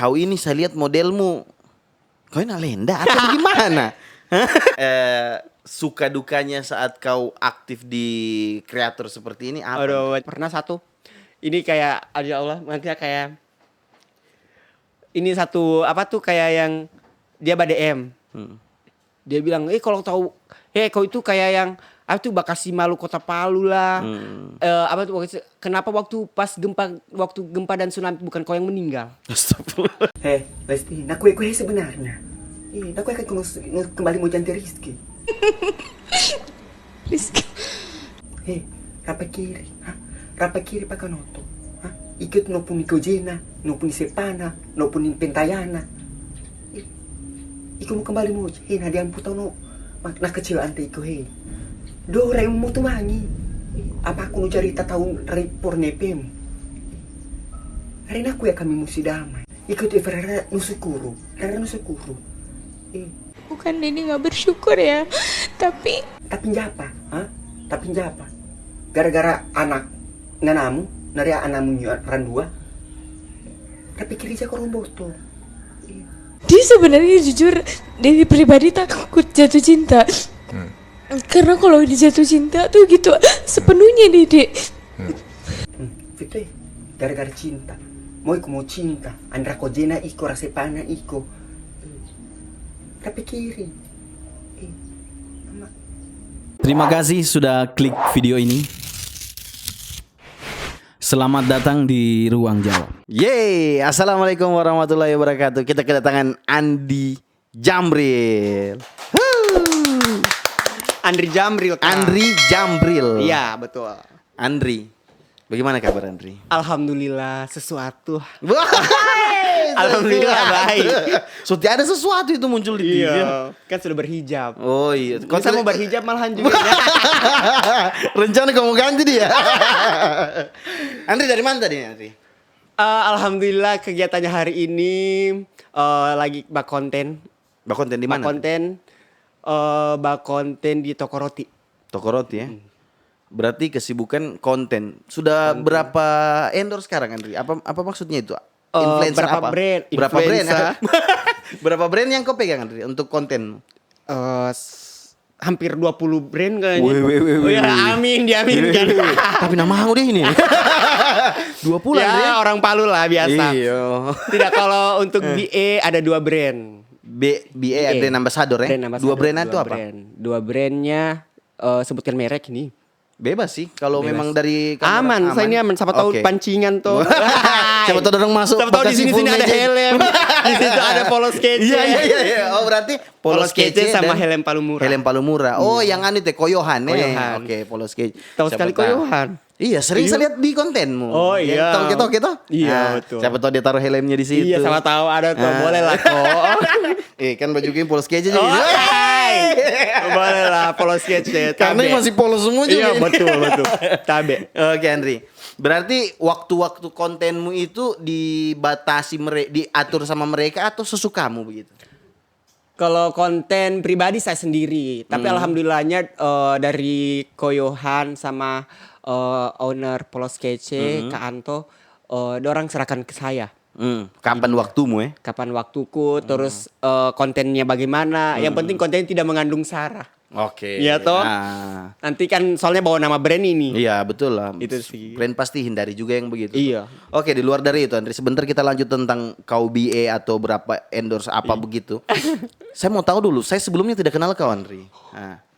kau ini saya lihat modelmu, kau ini lenda atau gimana? Suka dukanya saat kau aktif di kreator seperti ini apa? Aduh, pernah satu. Ini kayak ya Allah, maksudnya kayak ini satu apa tuh kayak yang dia BDM. Dia bilang, kalau tahu, kau itu kayak yang apa tuh Bekasi Malu Kota Palu lah. Apa tuh kenapa waktu gempa dan tsunami bukan kau yang meninggal? Astagfirullah. Lesti, nak kue sebenarnya. Nak kue akan kembali mau janti Rizky. Rizky. Rapa kiri pakai noto. Ikut no pun iko jena, no pun sepana, no pun pentayana. Iko mau kembali mo, na diam putau no, nak kecil ante iko Dora yang mau tumangi. Apa aku nu cerita tahu repor nepem. Hari aku ya kami mesti damai. Ikut Everara nusukuru, Bukan Dini gak bersyukur ya, tapi japa, Tapi japa. Gara-gara anak nganamu, nari anamu nyuaran dua. Tapi kiri aja korong botol. dia sebenarnya jujur dari pribadi takut jatuh cinta. Karena kalau dia jatuh cinta tuh gitu sepenuhnya Dede. Fitri, gara-gara cinta. Mau cinta, andra ko jena iko rasepana iko. Tapi kiri. Terima kasih sudah klik video ini. Selamat datang di Ruang Jawab. Yeay, assalamualaikum warahmatullahi wabarakatuh. Kita kedatangan Andi Jambril. Andri Jambril. Andri Jambril. Iya, betul. Andri, bagaimana kabar Andri? Alhamdulillah sesuatu. Alhamdulillah baik. Suti ada sesuatu itu muncul di TV. Iya, kan sudah berhijab. Oh iya. Kau mau berhijab malahan juga. Rencana kamu ganti dia. Andri dari mana tadi Andri? Alhamdulillah kegiatannya hari ini lagi bak konten. Bak konten di mana? Bak konten di toko roti. Toko roti ya. Berarti kesibukan konten. Sudah berapa endorse sekarang Andri? Apa maksudnya itu? Influencer berapa apa? brand? Berapa brand? Influencer. Berapa brand yang kau pegang Andri untuk konten? Hampir 20 brand kayaknya. Wih. Oh ya, amin diaminkan. Tapi nama aku deh ini. 20 Andri. Ya, orang Palu lah biasa. Iya. Tidak, kalau untuk BA ada 2 brand. BA brand ambassador ya. Dua brand itu apa? Dua brandnya sebutkan merek ini. Bebas sih kalau memang dari aman. Saya ini aman. Siapa tahu pancingan tuh. Siapa tahu orang masuk. Siapa tahu di sini ada helm. Di situ ada polo skate. Iya. Oh berarti polo skate sama helm Palumura. Helm Palumura. Oh yang anu teh Koyohan. Oke, polo skate. Tahu sekali Koyohan. Iya, sering saya lihat di kontenmu. Oh iya. Tahu gitu. Iya, betul. Siapa tahu dia taruh helmnya di situ. Iya, sama tahu ada tuh. Boleh lah kok. Kan baju game polo skate aja. Boleh lah polo skate. Karena masih polo semua juga. Iya, betul. Tabe. Oke, Andri. Berarti waktu-waktu kontenmu itu dibatasi diatur sama mereka atau sesukamu begitu? Kalau konten pribadi saya sendiri, tapi alhamdulillahnya dari Koyohan sama owner Polo Skece, Kak Anto, dorang serahkan ke saya. Kapan waktumu ya? Kapan waktuku, terus kontennya bagaimana. Yang penting kontennya tidak mengandung sara. Oke. Iya toh. Nanti kan soalnya bawa nama brand ini. Iya betul lah. Itu sih. Brand pasti hindari juga yang begitu. Iya. Oke, di luar dari itu Andri, sebentar kita lanjut tentang kau BA atau berapa endorse apa begitu. Saya mau tahu dulu, saya sebelumnya tidak kenal kau Andri.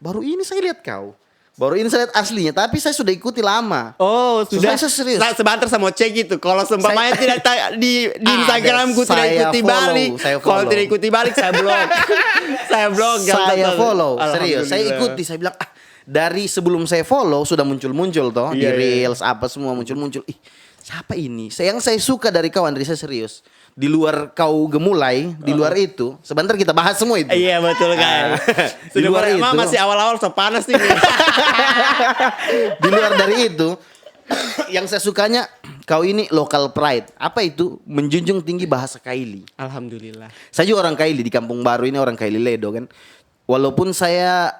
Baru ini saya lihat kau. Baru ini saya lihat aslinya, tapi saya sudah ikuti lama. Oh, sudah. Saya serius. Sebentar saya mau cek gitu. Kalau seumpamanya tidak di Instagramku tidak ikuti balik. Kalau tidak ikuti balik saya blog. Saya follow. Serius, saya ikuti. Saya bilang dari sebelum saya follow sudah muncul toh di reels apa semua muncul. Ih, siapa ini? Yang saya suka dari kau Andri, saya serius. Di luar kau gemulai, di luar itu, sebentar kita bahas semua itu. Iya betul kan. Di luar itu masih awal-awal so panas nih. Di luar dari itu, yang saya sukanya kau ini local pride. Apa itu? Menjunjung tinggi bahasa Kaili. Alhamdulillah. Saya juga orang Kaili di Kampung Baru ini, orang Kaili Ledo kan. Walaupun saya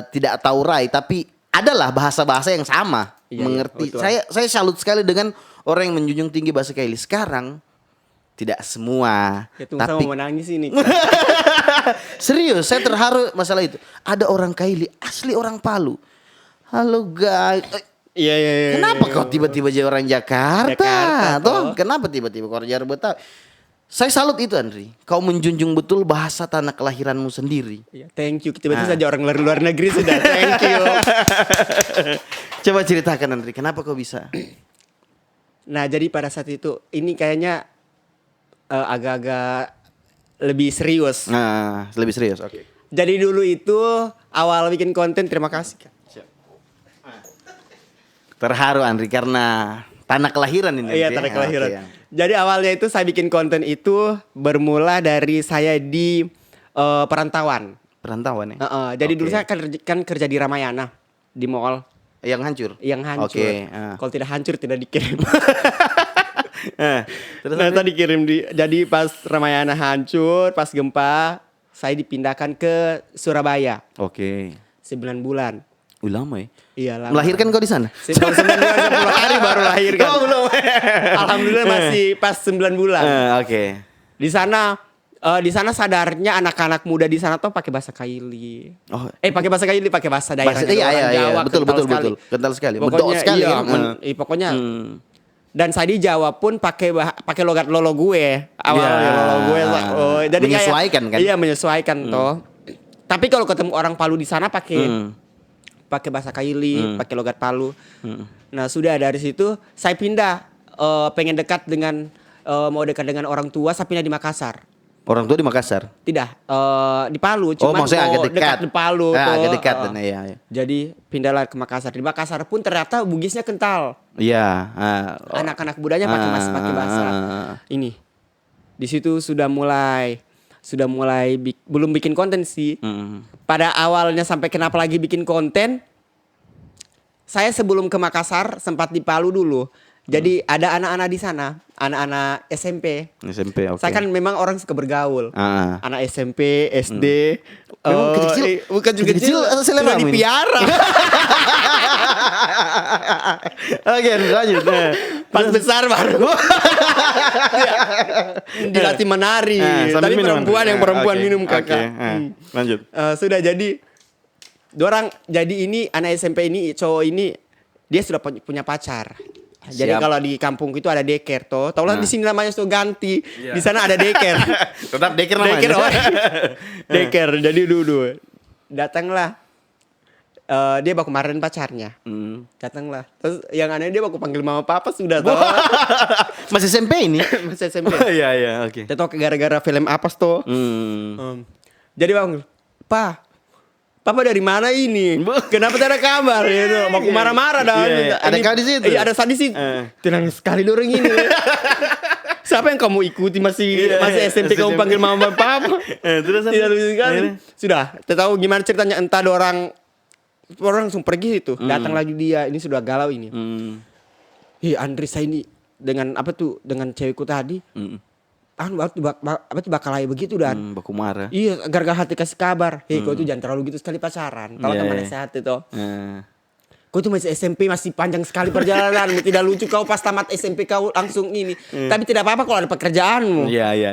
tidak tahu Rai, tapi adalah bahasa-bahasa yang sama, mengerti. Saya salut sekali dengan orang yang menjunjung tinggi bahasa Kaili. Sekarang Tidak semua. Ya tunggu sama Tapi mau nangis ini. serius, saya terharu masalah itu. Ada orang Kaili, asli orang Palu. Halo guys. Iya. Kenapa kau tiba-tiba jadi orang Jakarta? Jakarta, Toh? Kenapa tiba-tiba kau jadi orang Betawi? Saya salut itu Andri. Kau menjunjung betul bahasa tanah kelahiranmu sendiri. Iya, thank you. Tiba-tiba saja orang luar negeri sudah. Thank you. Coba ceritakan Andri, kenapa kau bisa? Nah, jadi pada saat itu ini kayaknya agak-agak lebih serius. Nah, lebih serius. Oke. Jadi dulu itu awal bikin konten, terima kasih. Terharu Andri karena tanah kelahiran ini. Iya, Andri. tanah kelahiran. Oke. Jadi awalnya itu saya bikin konten itu bermula dari saya di perantauan. Perantauan ya? Jadi Oke. dulu saya kan kerja di Ramayana, di mall Yang hancur? yang hancur. Oke. Kalau tidak hancur tidak dikirim. Terus Nah, tadi dikirim jadi pas Ramayana hancur, pas gempa, saya dipindahkan ke Surabaya Oke. 9 bulan. Lama ya? Iya lah. Melahirkan kau di sana? 9 bulan 10 hari baru lahir kan. Oh, belum. Alhamdulillah masih pas 9 bulan. Oke. Di sana sadarnya anak-anak muda di sana tuh pakai bahasa Kaili. Oh. Pakai bahasa Kaili, pakai bahasa daerah Iya, orang iya, Jawa. betul, kental betul, sekali. betul. Kental sekali. Pokoknya Medok sekali iya, kan? pokoknya. Dan saya di Jawa pun pakai logat lolo gue. Awalnya Iya. lolo gue. Jadi Menyesuaikan kayak, kan? Iya, menyesuaikan toh. Tapi kalau ketemu orang Palu di sana pakai bahasa Kaili, pakai logat Palu. Nah, sudah dari situ saya pindah pengen dekat dengan mau dekat dengan orang tua, saya pindah di Makassar. Orang tua di Makassar? Tidak, di Palu. Cuman maksudnya agak dekat. di Palu. Agak dekat. Iya. Jadi pindahlah ke Makassar. Di Makassar pun ternyata Bugisnya kental. Iya. Anak-anak mudanya pakai bahasa ini. Di situ sudah mulai belum bikin konten sih. Pada awalnya sampai kenapa lagi bikin konten? Saya sebelum ke Makassar sempat di Palu dulu. Jadi ada anak-anak di sana, anak-anak SMP. SMP, oke. Saya kan memang orang suka bergaul. Anak SMP, SD. Memang kecil-kecil. Bukan juga kecil, selera sudah ini. dipiara. Oke, lanjut. Pas besar baru. Dilatih menari. sambil Tapi minum. yang perempuan Oke, minum kakak. oke. Lanjut. Sudah jadi jadi ini anak SMP ini cowok ini dia sudah punya pacar. Jadi Siap. kalau di kampung itu ada deker toh. Taulah di sini namanya sudah ganti. Di sana ada deker. Tetap deker namanya. Deker. Jadi dulu datanglah dia baku marahin pacarnya. Datanglah. Terus yang aneh dia baku panggil mama papa sudah toh. Masih SMP ini? Masih SMP. Iya, oke. Dia tahu gara-gara film apa toh. Jadi bang, Papa dari mana ini? Kenapa tidak ada kabar? Gitu. Aku marah-marah dah. Iya. Ada kau di situ? Iya, ada saya di situ. Tenang sekali dorong ini. Siapa yang kamu ikuti masih SMP kamu panggil mama papa? Terus Tidak lucu sekali. Sudah, tahu gimana ceritanya entah orang langsung pergi itu. Datang lagi dia, ini sudah galau ini. Andri saya ini dengan dengan cewekku tadi. Bakal aja begitu dan baku marah. iya gara-gara hati kasih kabar kau itu jangan terlalu gitu sekali pacaran kalau teman sehat itu kau itu masih SMP masih panjang sekali perjalanan tidak lucu kau pas tamat SMP kau langsung ini tapi tidak apa-apa kalau ada pekerjaanmu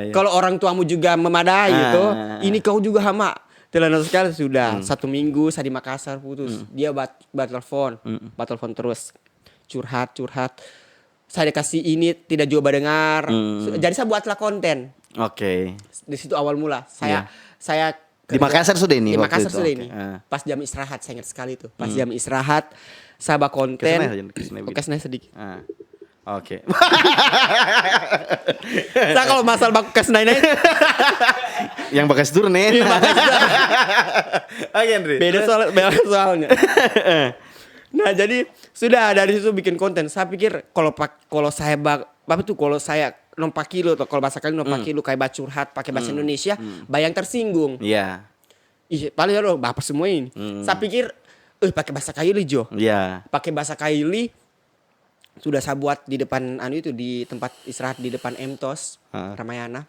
kalau orang tuamu juga memadai itu ini kau juga hama telan sekali sudah 1 minggu saya di Makassar putus dia telepon terus curhat saya dikasih ini tidak juga dengar. Jadi saya buatlah konten. Oke. Di situ awal mula. Saya di Makassar sudah ini. Di waktu Makassar itu. sudah Oke. ini. Pas jam istirahat saya ingat sekali itu. Pas jam istirahat saya buat konten. Kesana sedikit. Oke. Saya kalau masalah baku kesana ini Yang bekas turun nih. Oke, Andri. beda soalnya. Nah jadi sudah dari situ bikin konten. Saya pikir kalau saya kalau saya nompak kilo atau kalau bahasa kali nompak kilo kayak bacurhat pakai bahasa Indonesia, bayang tersinggung. Iya. Ih paling loh bapak semua ini. Saya pikir, pakai bahasa Kaili Jo. Iya. Pakai bahasa Kaili sudah saya buat di depan itu di tempat istirahat di depan Emtos Ramayana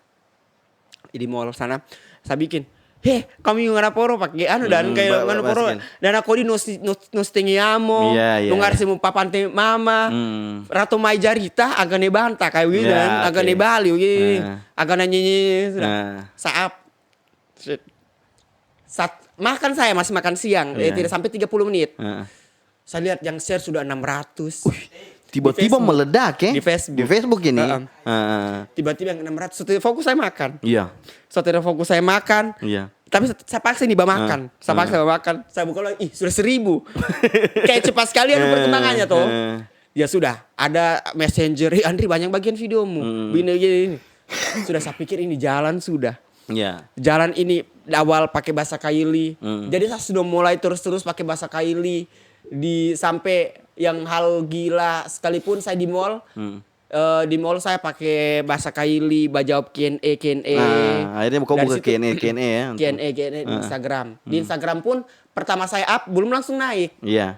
di mall sana. Saya bikin, kami ngaraporo pakai anu dan kayak ngaraporo dan aku di nos tengiamo Iya. ngar semu papante mama rato mai jarita agak ne banta kayak gitu dan agak ne bali gitu agak nyanyi sudah saat makan saya masih makan siang tidak sampai 30 menit saya lihat yang share sudah 600 tiba-tiba meledak ya di Facebook ini. Tiba-tiba yang 600 setelah fokus saya makan. Iya. Setelah fokus saya makan. Iya. Tapi saya paksa nih makan. Saya paksa makan. Saya buka lagi, sudah 1.000. Kayak cepat sekali ada perkembangannya toh. Ya sudah, ada messenger, Andri banyak bagian videomu. Gini. Sudah saya pikir ini jalan sudah. Iya. Jalan ini awal pakai bahasa Kaili. Jadi saya sudah mulai terus pakai bahasa Kaili sampai yang hal gila sekalipun saya di mall. Di mall saya pakai bahasa Kaili, jawab Q&A. Akhirnya kau buka Q&A ya. Q&A di Instagram. Di Instagram pun pertama saya up belum langsung naik. Iya.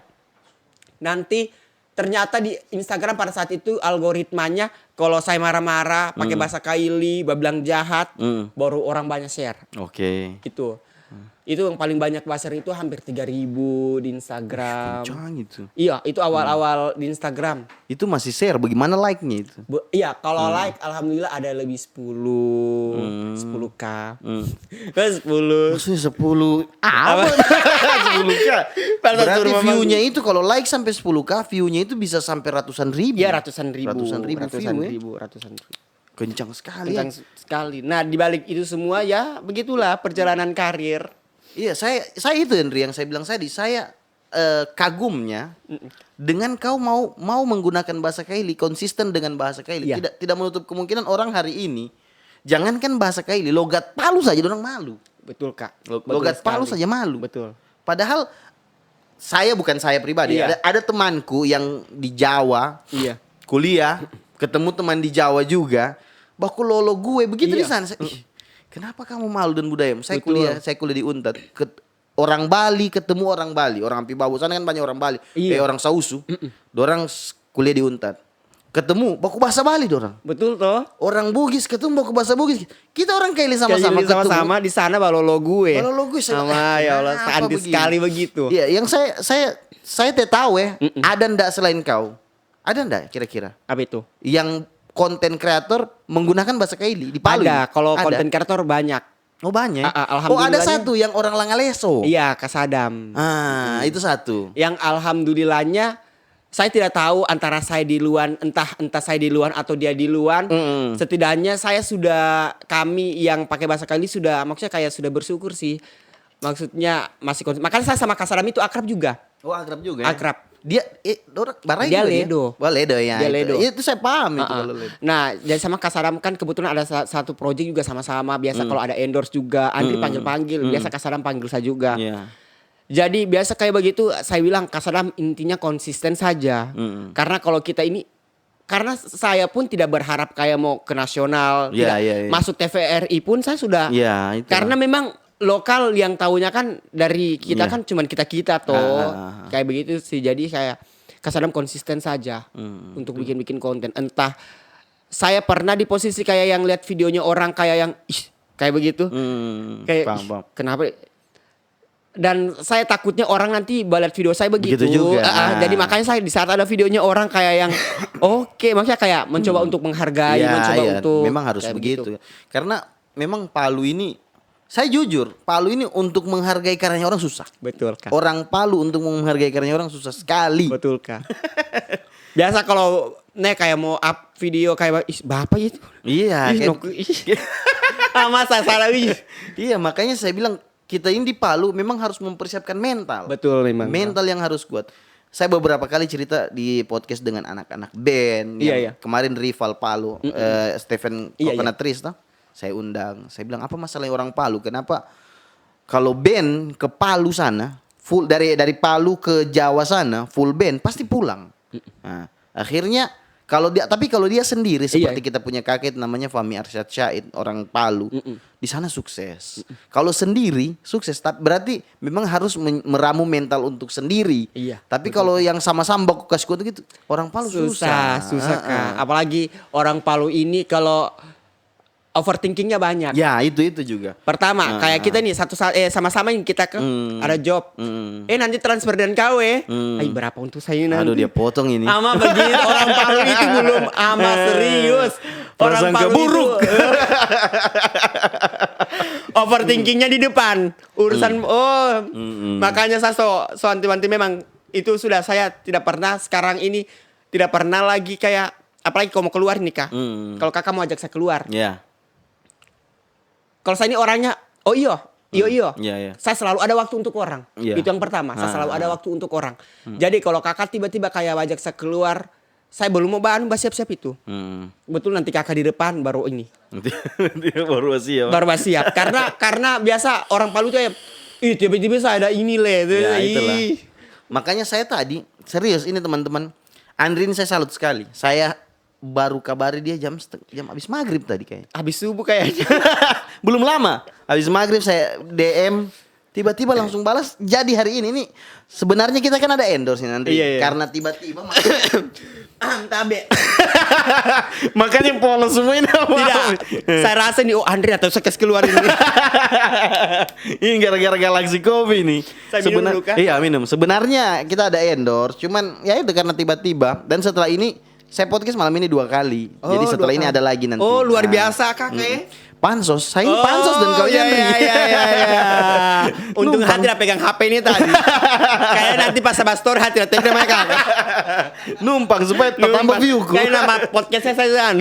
Nanti ternyata di Instagram pada saat itu algoritmanya kalau saya marah-marah pakai bahasa Kaili, bilang jahat, baru orang banyak share. Oke. Itu yang paling banyak share itu hampir 3.000 di Instagram. Kencang itu. Iya, itu awal-awal di Instagram. Itu masih share, bagaimana like-nya itu? Iya, kalau like alhamdulillah ada lebih 10K. 10. Maksudnya 10 apa? 10K. Berarti view-nya itu kalau like sampai 10K, view-nya itu bisa sampai ratusan ribu. Iya, ratusan ribu view. Kencang sekali. Kencang sekali. Nah, dibalik itu semua ya begitulah perjalanan karir. Iya, saya itu Henry yang saya bilang tadi, saya kagumnya dengan kau mau menggunakan bahasa Kaili, konsisten dengan bahasa Kaili. Iya. Tidak menutup kemungkinan orang hari ini jangankan bahasa Kaili, logat Palu saja orang malu. Betul, Kak. Logat Palu saja malu. Betul. Padahal bukan saya pribadi, Iya. ada temanku yang di Jawa, Iya. kuliah, ketemu teman di Jawa juga, baku lolo gue begitu Iya. di sana. Kenapa kamu malu dan budaya? Saya Betul. kuliah di Unpad. Orang Bali ketemu orang Bali, orang Ampibabu sana kan banyak orang Bali, Iya. orang Sausu. Dorang kuliah di Unpad. Ketemu baku bahasa Bali dorang. Betul toh? Orang Bugis ketemu baku bahasa Bugis. Kita orang Kaili sama-sama ketemu. Sama-sama di sana balolo gue. Balolo gue sama ya Allah, kenapa sadis begini? sekali begitu. Iya, yang saya tidak tahu ya, ada ndak selain kau? Ada ndak kira-kira? Apa itu? Yang konten kreator menggunakan bahasa Kaili di Palu. Ada, ini? kalau Ada. konten kreator banyak. Oh banyak. Oh ada Alhamdulillahnya. satu yang orang Langaleso. Iya, Kasadam. Itu satu. Yang alhamdulillahnya saya tidak tahu antara saya di luar, entah saya di luar atau dia di luar. Setidaknya kami yang pakai bahasa Kaili sudah, maksudnya kayak sudah bersyukur sih. Maksudnya masih makanya saya sama Kasadam itu akrab juga. Oh akrab juga. Ya? Akrab. Dia Barai Dia juga Ledo. Ya? Oh, Ledo ya. Dia Ledo. Itu saya paham itu kalau Ledo. Nah, jadi sama Kasadam kan kebetulan ada satu project juga sama-sama. Biasa kalau ada endorse juga, Andri panggil-panggil. Biasa Kasadam panggil saya juga. Iya. Jadi biasa kayak begitu saya bilang Kasadam intinya konsisten saja. Karena kalau kita ini, karena saya pun tidak berharap kayak mau ke nasional, Iya, tidak iya. masuk TVRI pun saya sudah. Iya, itu. Karena memang lokal yang tahunya kan dari kita Iya. kan cuman kita toh. Kayak begitu sih. Jadi saya Kasadam konsisten saja untuk bikin konten. Entah saya pernah di posisi kayak yang lihat videonya orang kayak yang kayak begitu. Kayak paham. kenapa? Dan saya takutnya orang nanti lihat video saya begitu. Begitu juga. Jadi makanya saya di saat ada videonya orang kayak yang oke, maksudnya kayak mencoba untuk menghargai, mencoba untuk memang harus kayak begitu. Karena memang Palu ini, saya jujur, Palu ini untuk menghargai karyanya orang susah. Betul, Kak. Orang Palu untuk menghargai karyanya orang susah sekali. Betul, Kak. Biasa kalau kayak mau up video kayak bapak itu. Iya. Masa salah Iya, makanya saya bilang kita ini di Palu memang harus mempersiapkan mental. Betul memang. Mental yang harus kuat. Saya beberapa kali cerita di podcast dengan anak-anak band. Iya, yang iya. Kemarin rival Palu, Stephen Iya, Coconut Trees toh. Saya undang. Saya bilang apa masalahnya orang Palu? Kenapa kalau band ke Palu sana full dari Palu ke Jawa sana full band pasti pulang. Nah, akhirnya kalau dia sendiri seperti kita punya kakek namanya Fahmi Arsyad Syahid orang Palu. Di sana sukses. Kalau sendiri sukses berarti memang harus meramu mental untuk sendiri. Iya, Tapi kalau yang sama-sama baku kasih gitu orang Palu susah. Kak. Apalagi orang Palu ini kalau overthinkingnya banyak. Ya itu juga. Pertama, kayak kita nih sama-sama yang kita ada job. Nanti transfer dan KW. Ay, berapa untuk saya nanti? Aduh dia potong ini. Ama begini orang Palu itu belum ama serius. Orang Prasangka Palu buruk. itu overthinkingnya di depan. Urusan makanya saya so anti-anti memang itu sudah saya tidak pernah sekarang ini tidak pernah lagi kayak apalagi kalau mau keluar nih Kak. Kalau Kakak mau ajak saya keluar. Ya. Kalau saya ini orangnya, iyo. Iya. Saya selalu ada waktu untuk orang. Iya. Itu yang pertama. Saya selalu ada waktu untuk orang. Jadi kalau kakak tiba-tiba kayak ajak saya keluar, saya belum mau siap-siap itu. Betul nanti kakak di depan baru ini. Dia baru siap. Baru siap. karena biasa orang Palu tuh ya, tiba-tiba saya ada ini Ya itulah. Makanya saya tadi serius ini teman-teman. Andri ini saya salut sekali. Saya baru kabari dia jam habis maghrib tadi kayaknya. Habis subuh kayaknya. Belum lama. Habis maghrib saya DM. Tiba-tiba langsung balas. Jadi hari ini nih. Sebenarnya kita kan ada endorse nih Andri. Iya. Karena tiba-tiba. Tabe. Makanya polos semua ini. Tidak. Saya rasa nih Andri atau saya kasih keluar ini. Ini gara-gara Galaxy Coffee nih. Saya minum dulu, Kak. Iya minum. Sebenarnya kita ada endorse. Cuman ya itu karena tiba-tiba. Dan setelah ini. Saya podcast malam ini 2 kali. Jadi setelah ini ada lagi nanti. Oh luar biasa kakek. Pansos. Saya ini pansos dan kau iya. Untung hati tidak pegang HP ini tadi. Kayak nanti pas sama story hati tidak pegang mereka. Numpang supaya tambah view ku. Kayak nama podcastnya saya.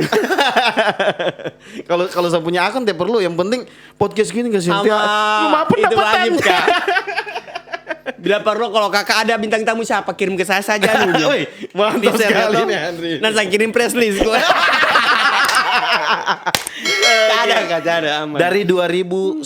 Kalau saya punya akun tidak perlu. Yang penting podcast gini kasih Ama itu wajib Kak. Bila perlu kalau kakak ada bintang tamu siapa kirim ke saya saja dulu. Wih, mantap sekali nih Andri. Nanti saya kirim press list gue. Gak ada aman. Dari 2019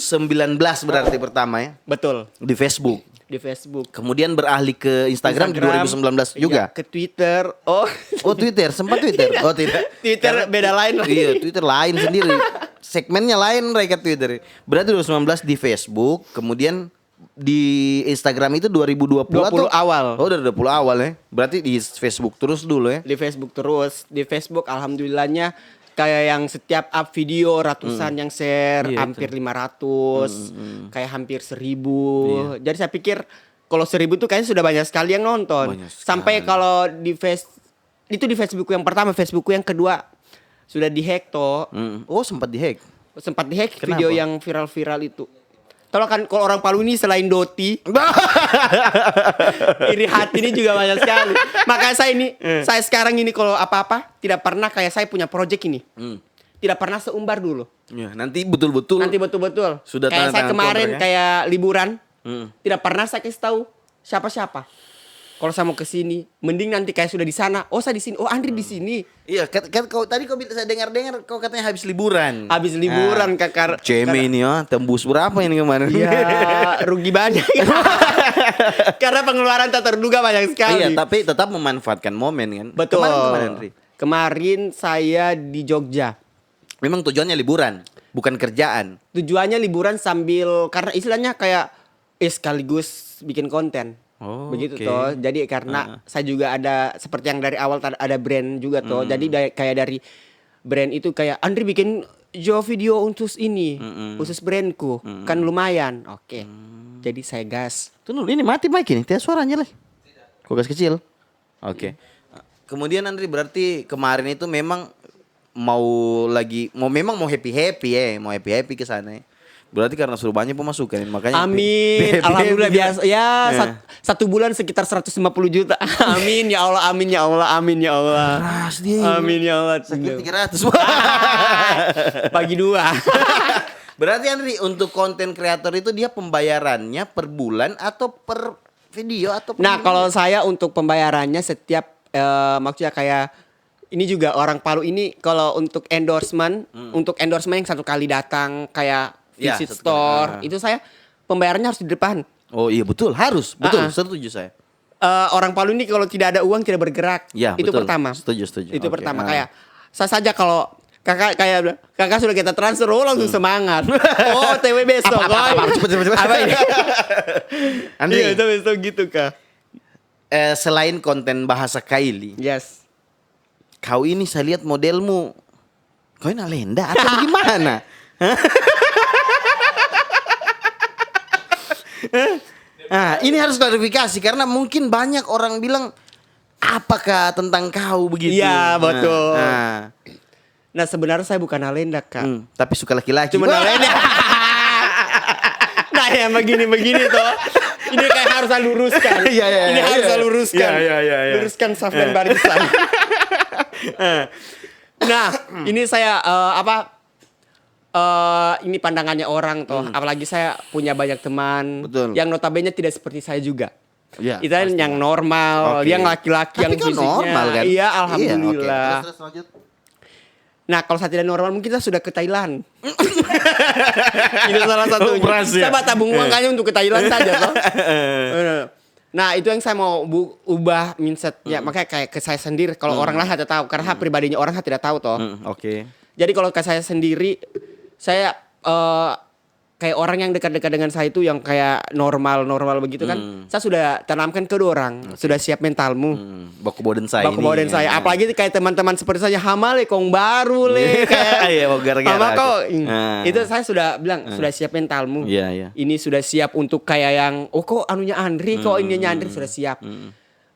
berarti pertama ya. Betul. Di Facebook. Di Facebook. Kemudian beralih ke Instagram di 2019 juga. Iya, ke Twitter. Oh Twitter, sempat Twitter. Oh tidak. Twitter beda lain. Iya, Twitter lain sendiri. Segmennya lain mereka Twitter. Berarti 2019 di Facebook, kemudian di Instagram itu 2020 atau awal. Oh, udah 20 awal ya. Berarti di Facebook terus dulu ya. Di Facebook terus. Di Facebook alhamdulillahnya kayak yang setiap up video ratusan yang share, Iya, hampir 500, kayak hampir 1000. Jadi saya pikir kalau 1000 tuh kayaknya sudah banyak sekali yang nonton. Sampai kalau di itu di Facebookku yang pertama, Facebookku yang kedua sudah dihack toh. Oh, sempat dihack. Sempat dihack Kenapa? video yang viral-viral itu. Kalau kan kalau orang Palu ini selain Doti, iri hati ini juga banyak sekali. Makanya saya sekarang ini kalau apa-apa tidak pernah kayak saya punya project ini. Tidak pernah seumbar dulu. Ya, nanti betul-betul. Sudah Kayak saya tanda tangan kemarin kontrak, ya? kayak liburan, tidak pernah saya kasih tahu siapa-siapa. Kalau saya mau ke sini, mending nanti kayak sudah di sana. Oh, saya di sini. Oh, Andri di sini. Iya, kan kau tadi saya dengar kau katanya habis liburan. Habis liburan kakak. CM ini ya, tembus berapa ini kemarin? Iya, rugi banyak. Karena pengeluaran tak terduga banyak sekali. Iya, tapi tetap memanfaatkan momen kan. Betul. Kemarin, Andri? Kemarin saya di Jogja. Memang tujuannya liburan, bukan kerjaan. Tujuannya liburan sambil karena istilahnya kayak sekaligus bikin konten. Oh, begitu oke. toh. Jadi karena saya juga ada seperti yang dari awal ada brand juga toh. Jadi kayak dari brand itu kayak Andri bikin video untuk ini khusus brandku kan lumayan. Oke. Jadi saya gas. Tunggu, ini mati mic ini, tidak suaranya lah. Kok gas kecil? Oke. Kemudian Andri berarti kemarin itu memang mau happy happy ke sana ya. Berarti karena suruh banyak pemasukan makanya. Amin. Alhamdulillah biasa ya. Satu bulan sekitar 150 juta. Amin ya Allah, amin ya Allah, amin ya Allah. Keras dia. Amin ya Allah. Sakit 300. Bagi 2. Berarti Andri untuk konten kreator itu dia pembayarannya per bulan atau per video atau per Nah, kalau saya untuk pembayarannya setiap maksudnya kayak ini juga orang Palu ini kalau untuk endorsement yang satu kali datang kayak Ya, visit satu store kali. itu saya pembayarannya harus di depan. Oh iya betul, harus. Betul, setuju saya. Orang Palu ini kalau tidak ada uang tidak bergerak. Ya, itu betul. pertama. Setuju. Itu Oke. pertama kayak saya saja kalau kakak sudah kita transfer langsung semangat. Oh, TW besok. Apa, cepet. Apa ini? Andri, Iya, itu besok gitu, Kak. selain konten bahasa Kaili, Yes. kau ini saya lihat modelmu Kau ini Alenda atau gimana? Nah, ini harus klarifikasi karena mungkin banyak orang bilang apakah tentang kau begitu? Iya, betul. Nah, Nah sebenarnya saya bukan Alenda Kak. tapi suka laki-laki. Cuma Alenda. Nah yang begini-begini toh. Ini kayak harus saya luruskan. Iya, iya, Ini iya, harus saya luruskan. Iya. Luruskan saf dan barisan. Nah ini saya ini pandangannya orang toh. Apalagi saya punya banyak teman. Betul. Yang notabene tidak seperti saya juga. Iya, Itu yang normal, Oke. yang laki-laki yang Tapi kan fisiknya. normal kan? Iya, alhamdulillah. Terus lanjut. Nah, kalau saya tidak normal mungkin kita sudah ke Thailand. Ini salah satunya. Operasi ya? Saya tabung uang kayaknya untuk ke Thailand saja toh. Nah, itu yang saya mau ubah mindsetnya. Makanya kayak ke saya sendiri. Kalau orang lain tidak tahu, karena pribadinya orang tidak tahu toh. Oke. Jadi kalau ke saya sendiri, saya kayak orang yang dekat-dekat dengan saya itu yang kayak normal begitu kan. Saya sudah tanamkan ke orang, sudah siap mentalmu. Baku boden saya Baku bawa saya. Apalagi kayak teman-teman seperti saya Hamal kong baru le kayak. Iya, gara-gara Sama aku. kok. Nah. Itu saya sudah bilang sudah siap mentalmu. Iya. Ini sudah siap untuk kayak yang kok anunya Andri, kok ininya Andri sudah siap.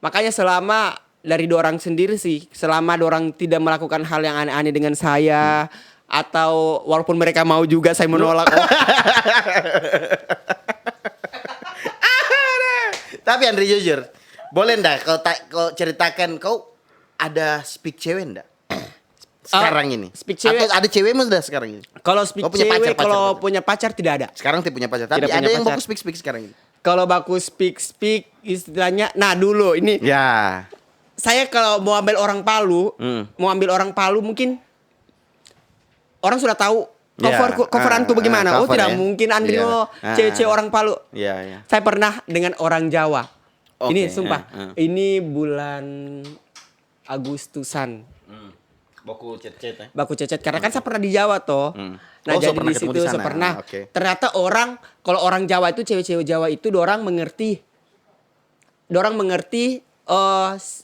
Makanya selama dari dorang sendiri sih, selama dorang tidak melakukan hal yang aneh-aneh dengan saya atau walaupun mereka mau juga saya menolak. Tapi Andri jujur, boleh ndak kau ceritakan kau ada speak cewek ndak? Sekarang ini. Speak cewek. Atau ada cewekmu sudah sekarang ini? Kalau speak Kau punya cewek, pacar, kalau pacar. punya pacar tidak ada. Sekarang tidak punya pacar, tapi Tidak punya ada yang pacar. baku speak sekarang ini. Kalau baku speak istilahnya, nah dulu ini Ya. saya kalau mau ambil orang Palu, mungkin orang sudah tahu coveran tuh bagaimana. Oh cover tidak ya. mungkin Andri Iya. cewek-cewek orang Palu. Iya. Saya pernah dengan orang Jawa. Oke, Ini sumpah, ini bulan Agustusan. Baku chat-chat ya. Baku cecet karena kan saya pernah di Jawa toh. Nah Oh, so jadi pernah di ketemu situ di saya sana. pernah. Oke. Ternyata kalau orang Jawa itu cewek-cewek Jawa itu dorang mengerti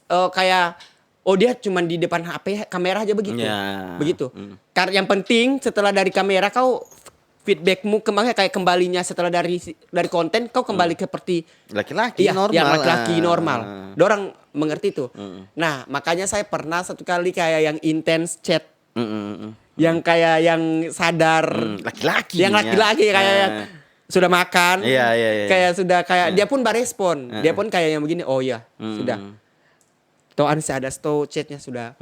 kayak dia cuma di depan HP kamera aja begitu. Ya. Begitu. Karena yang penting setelah dari kamera kau feedbackmu kayak kembalinya setelah dari konten kau kembali seperti Laki-laki normal. yang laki-laki Ah. normal. Dorang mengerti tuh. Nah, makanya saya pernah satu kali kayak yang intense chat. Yang kayak yang sadar. Laki-laki. Yang laki-laki kayak yang sudah makan. Iya. Kayak sudah kayak dia pun barespon. Dia pun kayak yang begini, oh iya, sudah. Toan saya ada stow chatnya sudah.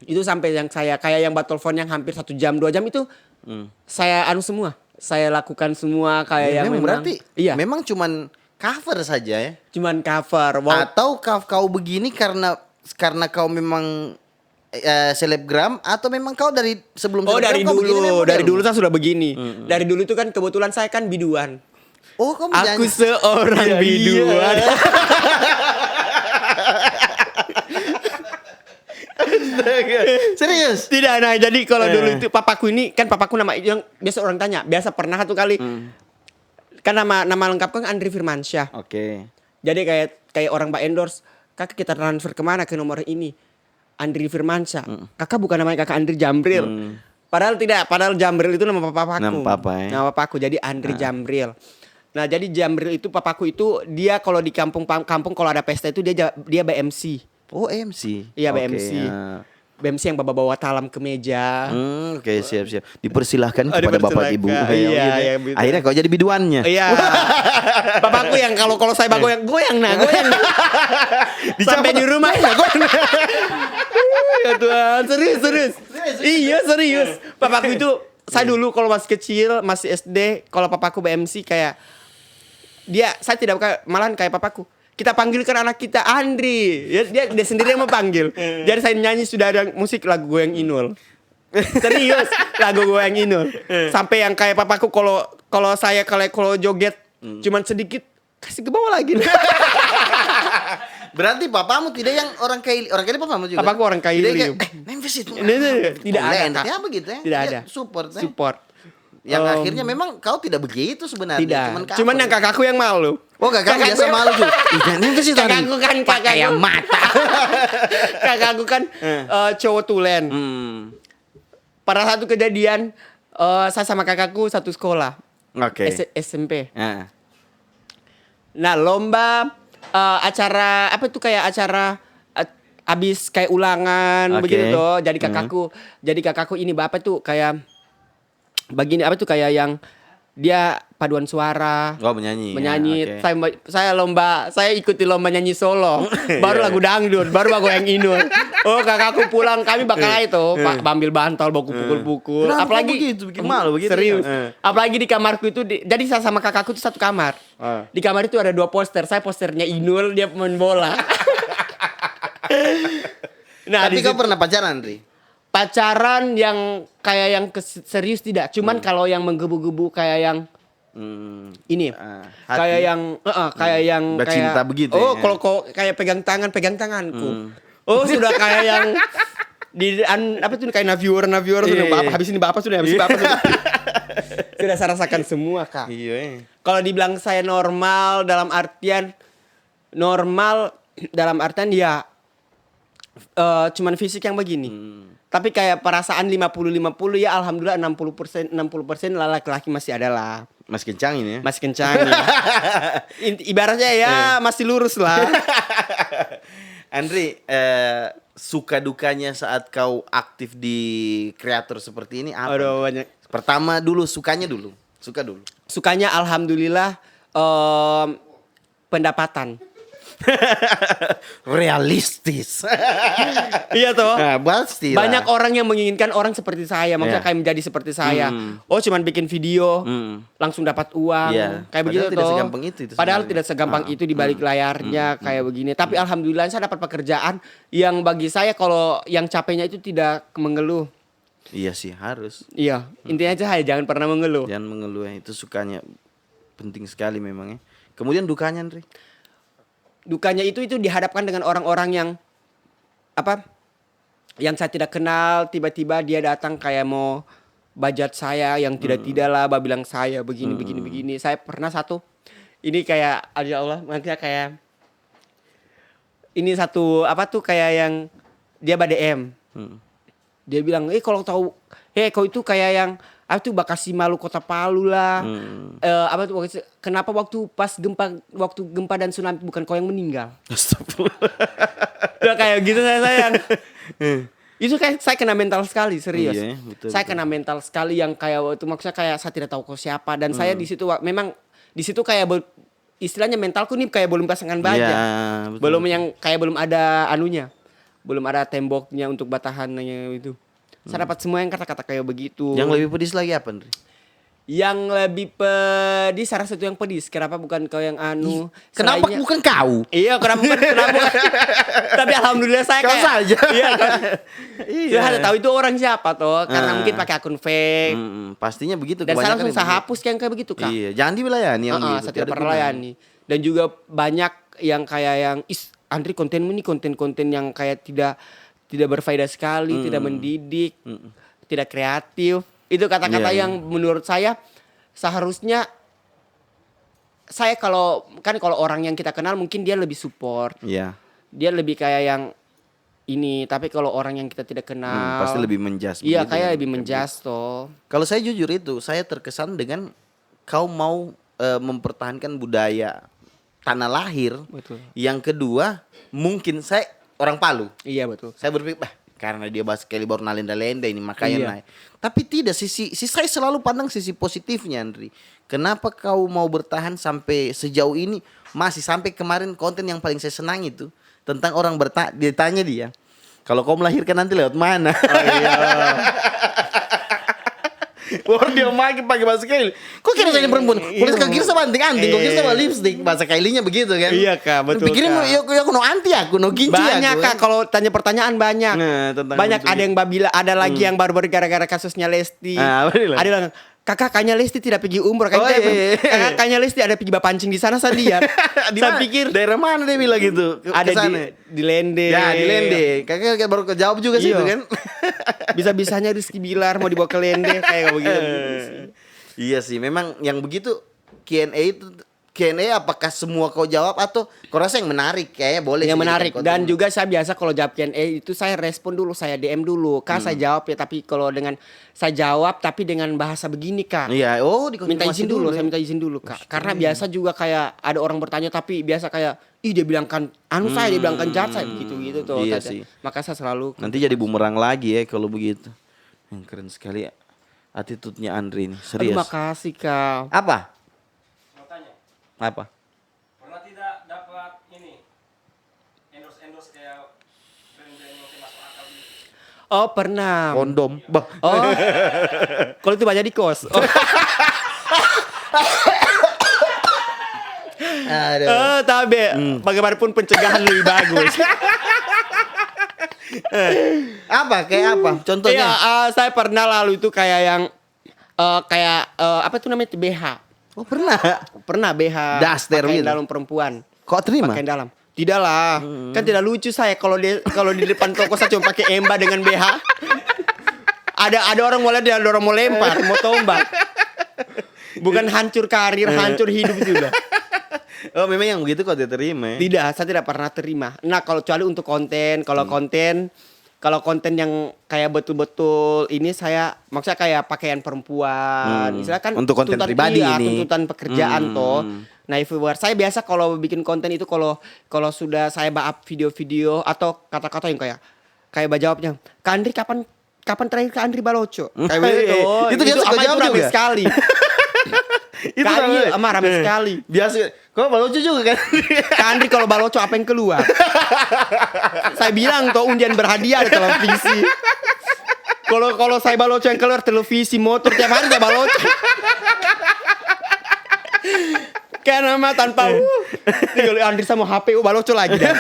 Itu sampai yang saya kayak yang battle phone yang hampir 1 jam 2 jam itu saya semua. Saya lakukan semua kayak yang memang berarti iya. memang cuman cover saja ya. Cuman cover. Atau kau begini karena kau memang selebgram atau memang kau dari sebelum Oh selebgram dari kau begini memang dulu, dari model? dulu saya sudah begini. Dari dulu itu kan kebetulan saya kan biduan. Oh, kau Aku menyanyi. seorang Iya, biduan. Serius? Tidak, nah jadi kalau dulu itu papaku ini kan papaku nama yang biasa orang tanya, biasa pernah satu kali. Kan nama lengkapku kan Andri Firmansyah. Oke. Jadi kayak orang Pak endorse, kakak kita transfer kemana ke nomor ini? Andri Firmansyah. Kakak bukan namanya kakak Andri Jambril. Padahal tidak, padahal Jambril itu nama papaku. Nama papa ya. Nama papaku, jadi Andri Jambril. Nah jadi Jambril itu papaku itu dia kalau di kampung kalau ada pesta itu dia BMC. Oh, MC. Iya Oke, BMC. ya. BMC yang bawa talam ke meja. Oke, siap. Dipersilahkan Oh, kepada bapak ibu. dipersilahkan. Ya, Iya, gitu. iya, betul. Akhirnya kau jadi biduannya. Iya. Papaku yang kalau saya goyang nah. Sampai di rumah ya goyang. Ya Tuhan, serius. Iya, serius. Papaku itu saya dulu kalau masih kecil, masih SD, kalau papaku BMC kayak saya tidak malahan kayak papaku. Kita panggilkan anak kita Andri. Dia sendiri yang memanggil. Jadi saya nyanyi sudah ada musik lagu goyang Inul. Serius, lagu goyang Inul. Sampai yang kayak papaku kalau saya kalau joget cuman sedikit kasih ke bawah lagi. Berarti papamu tidak yang orang Kaili papamu juga. Papaku orang Kaili. Tidak kayak, Memphis itu. Tidak ada, Kak. Ya begitu ya. Tidak Dia ada. Support. Ya. Support. Yang akhirnya memang kau tidak begitu sebenarnya. Tidak. cover. Cuman yang kakakku yang malu. Oh, kakak biasa malu juga. Ih, Memphis itu. Kakakku kan pakai mata. Kakakku kan cowok tulen. pada satu kejadian saya sama kakakku satu sekolah. Oke. SMP. Ah. Nah, lomba acara apa tuh kayak acara abis kayak ulangan Oke. begitu tuh. Jadi kakakku ini bapak tuh kayak begini apa tuh kayak yang dia paduan suara. Oh, menyanyi. Menyanyi. Ya, oke. Saya ikuti lomba nyanyi solo. Baru lagu dangdut, baru goyang inul. Oh, kakakku pulang kami bakal itu ambil bantal baku pukul-pukul. Kenapa Apalagi begitu? Bikin malu begitu. serius. Ya? Apalagi di kamarku itu jadi saya sama kakakku itu satu kamar. Di kamar itu ada 2 poster. Saya posternya Inul, dia pemain bola. Nah, Tapi kau pernah pacaran, Ri? pacaran yang kayak yang serius tidak. Cuman kalau yang menggebu-gebu kayak yang ini hati. kayak yang kayak yang Bercinta kayak begitu oh ya. kalau kayak pegang tanganku. Oh sudah kayak yang apa tuh kayak naviewer sudah bapak habis ini bapak sudah. Sudah saya rasakan semua, Kak. Iya. Kalau dibilang saya normal dalam artian ya cuman fisik yang begini. Tapi kayak perasaan 50-50 ya alhamdulillah 60% laki-laki masih ada lah. Masih kencang ini ya. Masih kencang ya. Ibaratnya ya masih lurus lah. Andri, suka dukanya saat kau aktif di kreator seperti ini apa? Aduh banyak. Pertama dulu, sukanya dulu. Suka dulu. Sukanya alhamdulillah pendapatan. Realistis. Iya toh. Nah, pasti lah. Banyak orang yang menginginkan orang seperti saya, maksudnya Iya. kayak menjadi seperti saya. Oh, cuman bikin video, langsung dapat uang, Iya. kayak Padahal begitu tidak toh. segampang itu Padahal sebenarnya. tidak segampang itu di balik layarnya kayak begini. Tapi alhamdulillah saya dapat pekerjaan yang bagi saya kalau yang capeknya itu tidak mengeluh. Iya sih, harus. Iya, intinya aja jangan pernah mengeluh. Jangan mengeluh, itu sukanya penting sekali memang ya. Kemudian dukanya, Andri? Dukanya itu dihadapkan dengan orang-orang yang yang saya tidak kenal, tiba-tiba dia datang kayak mau bajat saya yang tidak lah, bilang saya begini. Saya pernah satu ini kayak ya Allah, maksudnya kayak ini satu kayak yang dia BDM. Dia bilang, kalau tahu kau itu kayak yang Bekasi Malu Kota Palu lah. Kenapa waktu gempa dan tsunami bukan kau yang meninggal? Astagfirullah. Udah kayak gitu saya sayang. Itu kayak saya kena mental sekali, serius. Iya, betul, Saya kena mental sekali yang kayak waktu maksudnya kayak saya tidak tahu kau siapa dan saya di situ memang di situ kayak istilahnya mentalku nih kayak belum pasangan baja. Iya, betul. Belum yang kayak belum ada anunya. Belum ada temboknya untuk batahannya itu. Saya dapat semua yang kata-kata kayak begitu. Yang lebih pedis lagi apa, Andri? Yang lebih pedis, salah satu yang pedis. Kenapa bukan kau yang anu? Kenapa Selainnya- bukan kau? Iya, kenapa? Tapi alhamdulillah saya Kau kayak saja. Iya kan. Iya. Saya tahu itu orang siapa toh, karena mungkin pakai akun fake. Pastinya begitu. Dan saya kebanyakan langsung saya yang hapus yang kayak begitu, Kak. Iya, jangan dilayani yang gitu. Saya tidak pernah layani. Dan juga banyak yang kayak yang Andri kontenmu ini konten-konten yang kayak tidak berfaedah sekali, tidak mendidik, tidak kreatif. Itu kata-kata Iya, yang menurut saya seharusnya kalau orang yang kita kenal mungkin dia lebih support. Iya. Dia lebih kayak yang ini, tapi kalau orang yang kita tidak kenal Pasti lebih menjas. Iya, begitu kayak ya. lebih menjas toh. Kalau saya jujur itu, saya terkesan dengan kau mau mempertahankan budaya tanah lahir. Betul. Yang kedua, mungkin saya orang Palu. Iya, betul. Saya berpikir, karena dia bahas sekali baru nalenda-lenda ini makanya Iya. naik. Tapi tidak, saya selalu pandang sisi positifnya, Andri. Kenapa kau mau bertahan sampai sejauh ini? Masih sampai kemarin konten yang paling saya senang itu tentang orang ditanya dia, kalau kau melahirkan nanti lewat mana? Oh, iya. Baru dia pakai bahasa Kaili. Kok kira saya perempuan? Kulit kaki sama anting-anting, kok kira sama lipstick. Bahasa Kailinya begitu kan? Iya, Kak, betul, Pikirin Kak. aku no anti aku, no ginci Banyak, aku. Kak, kalau tanya pertanyaan banyak. Nah, tentang Banyak, itu. ada yang babila, ada lagi yang baru-baru gara-gara kasusnya Lesti. Apa dia bilang? Ada yang bilang, kakaknya Lesti tidak pergi umroh. Oh, iya. Kakaknya Lesti ada pergi pancing di sana, saya lihat. Di Saya mana? pikir Daerah mana dia bilang gitu? ada Kesana. di Lende. Ya di Lende. Kakak baru kejawab juga sih Iya. itu kan. Bisa-bisanya Rizky Bilar mau dibawa ke Lende kayak begitu. Iya sih, memang yang begitu Q&A itu Q&A apakah semua kau jawab atau kau rasa yang menarik? Kayaknya boleh. Yang sih menarik. jadikan Dan konten. juga saya biasa kalau jawab Q&A itu saya respon dulu, saya DM dulu. Kak saya jawab ya, tapi kalau dengan saya jawab tapi dengan bahasa begini Kak. Iya, Minta izin dulu, ya? saya minta izin dulu Kak. Karena biasa juga kayak ada orang bertanya tapi biasa kayak ih dia bilang kan saya dia bilang kan jahat saya begitu tuh. Iya Tata. sih. Maka saya selalu Nanti jadi bumerang lagi ya kalau begitu. Keren sekali attitude-nya Andri ini, Aduh serius. makasih Kak. Apa? Mau tanya, Apa? pernah tidak dapat ini endorse kayak brand-brand yang masuk akal gitu? Oh pernah. Kondom. Bah. Oh. Kalau itu banyak di kos. Oh. Aduh. Tapi bagaimanapun pencegahan lebih bagus. Apa? Kayak apa? Iya, Contohnya? saya pernah lalu itu kayak yang apa tuh namanya BH. Oh, pernah. Pernah BH. Daster pakaian gitu? dalam perempuan. Kok terima? Pakaian dalam. Tidak lah. Kan tidak lucu saya kalau di depan toko saya cuma pakai emba dengan BH. Ada orang mau lihat, ada orang mau lempar, mau tombak. Bukan hancur karir, hancur hidup juga. Oh, memang yang begitu kok diterima ya? Tidak, saya tidak pernah terima. Nah, kalau kecuali untuk konten, kalau konten yang kayak betul-betul ini saya maksudnya kayak pakaian perempuan. Misalnya kan Untuk konten pribadi ini. tuntutan pekerjaan toh. Nah, viewer saya biasa kalau bikin konten itu kalau sudah saya up video-video atau kata-kata yang kayak jawabnya, "Kak Andri kapan terakhir Kak Andri baloco?" Kayak begitu. Itu biasa kau jawab rame juga? sekali. Itu Kali rame. rame sekali. Biasa. Kok lucu juga kan? Kak Andri kalau baloco apa yang keluar? Saya bilang toh undian berhadiah ada televisi. Kalau saya baloco yang keluar televisi, motor tiap hari saya baloco. Karena mah tanpa kalau Andri sama HP baloco lagi dah.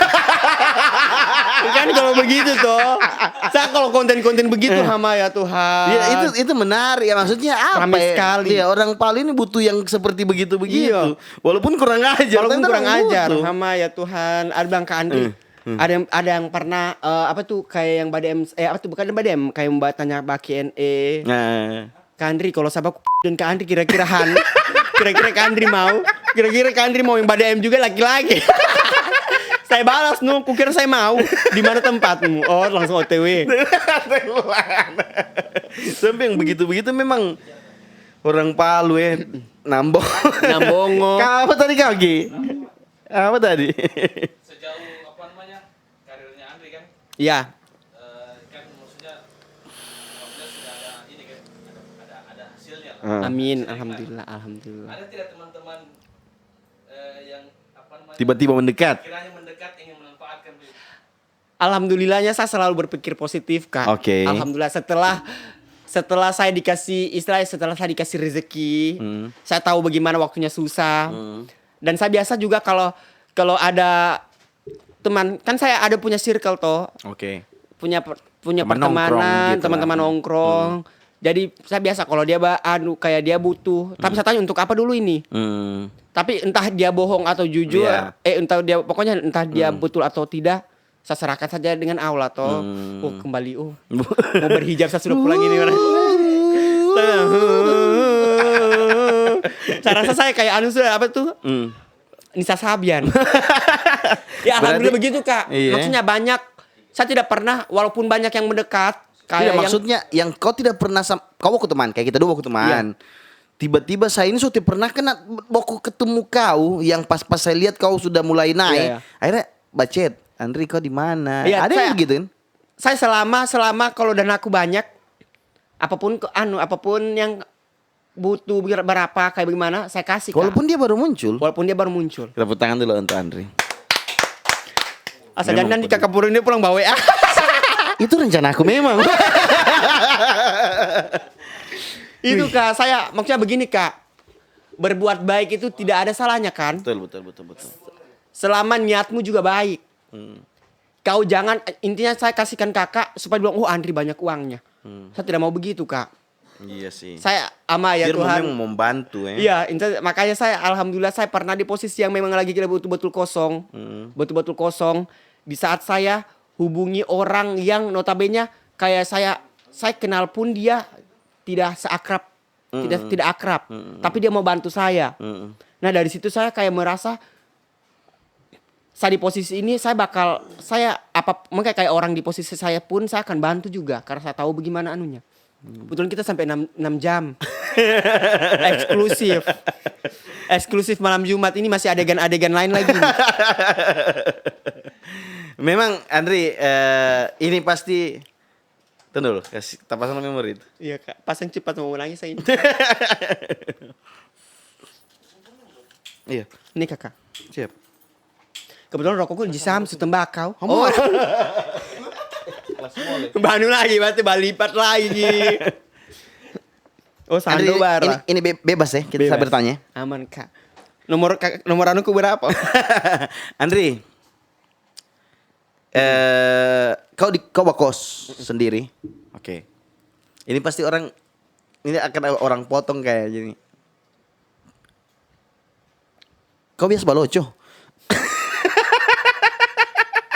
Kan kalau begitu toh. Saya kalau konten-konten begitu hama ya Tuhan. Ya, itu menarik ya, maksudnya apa Ramai ya? sekali. Iya, orang Palu ini butuh yang seperti begitu-begitu. Iya. Walaupun kurang ajar. Walaupun tapi kurang orang ajar, butuh. hama ya Tuhan. Ada bilang Kak Andri. Ada yang pernah apa tuh kayak yang badem apa tuh bukan badem kayak mbak tanya Mbak Q&A. Nah. Kak Andri kalau sabak dan Kak Andri kira-kira Kak Andri mau? Kira-kira Kak Andri mau yang badem juga laki-laki. Saya balas kukira saya mau. Di mana tempatmu? Oh, langsung OTW. Sampai yang begitu-begitu memang orang Palu ya. Nambongo. Apa tadi kaki? Apa tadi? Sejauh karirnya Andri kan, Iya. kan maksudnya alhamdulillah sudah ada ini kan, ada hasilnya lah. Amin, alhamdulillah. Ada tidak teman-teman yang Tiba-tiba mendekat. kiranya mendekat ingin memanfaatkan itu? Alhamdulillahnya saya selalu berpikir positif, Kak. Oke. Alhamdulillah setelah saya dikasih rezeki, saya tahu bagaimana waktunya susah. Dan saya biasa juga kalau ada teman, kan saya ada punya circle toh, Oke. punya Teman pertemanan, nongkrong gitu teman-teman lah. nongkrong. Jadi saya biasa kalau dia kayak dia butuh, tapi saya tanya untuk apa dulu ini? Tapi entah dia bohong atau jujur, Iya. entah dia betul atau tidak, saya serahkan saja dengan Allah toh. Kembali mau berhijab saya sudah pulang ini orang. Saya rasa saya kayak sudah apa tuh? Nisa Sabian. Ya alhamdulillah begitu Kak. Iya. Maksudnya banyak. Saya tidak pernah walaupun banyak yang mendekat. Tidak, Kayak maksudnya yang kau tidak pernah kau waktu teman kayak kita dulu waktu teman. Tiba-tiba saya ini sudah pernah kena waktu ketemu kau yang pas saya lihat kau sudah mulai naik. Iya. Akhirnya bacet, Andri kau di mana? Iya, Ada yang gitu kan? saya selama kalau dana aku banyak apapun yang butuh berapa kayak bagaimana saya kasih Kak. Walaupun dia baru muncul. Walaupun dia baru muncul. Tepuk tangan dulu untuk Andri. Asal Memang jangan di kakak purun ini pulang bawa WA. Itu rencana aku memang. Itu Kak, saya maksudnya begini Kak. Berbuat baik itu tidak ada salahnya kan? betul. Selama niatmu juga baik. Kau jangan, intinya saya kasihkan kakak supaya bilang, oh Andri banyak uangnya. Saya tidak mau begitu Kak. Iya sih. Saya ama ya Biar Tuhan. memang membantu ya. Iya, makanya saya alhamdulillah saya pernah di posisi yang memang lagi betul-betul kosong. Betul-betul kosong. Di saat saya hubungi orang yang notabene kayak saya kenal pun dia tidak seakrab tidak akrab, tapi dia mau bantu saya. Nah dari situ saya kayak merasa saya di posisi ini mungkin kayak orang di posisi saya pun saya akan bantu juga karena saya tahu bagaimana anunya. Kebetulan kita sampai 6 jam eksklusif malam Jumat ini masih adegan-adegan lain lagi. Memang Andri ini pasti tunggu dulu kasih tapasan memori itu. Iya kak, pasang cepat mau nangis saya ini. Iya, Ini kakak. siap. Kebetulan rokokku di Samsu tembakau. Oh. Banu lagi, berarti balipat lagi. Oh, Andri, Sando bara. ini bebas ya, kita Bebas. bertanya. Aman kak. Nomor anuku berapa? Andri, kau bakos sendiri, oke. Ini pasti ini akan orang potong kayak gini. Kau biasa baloco?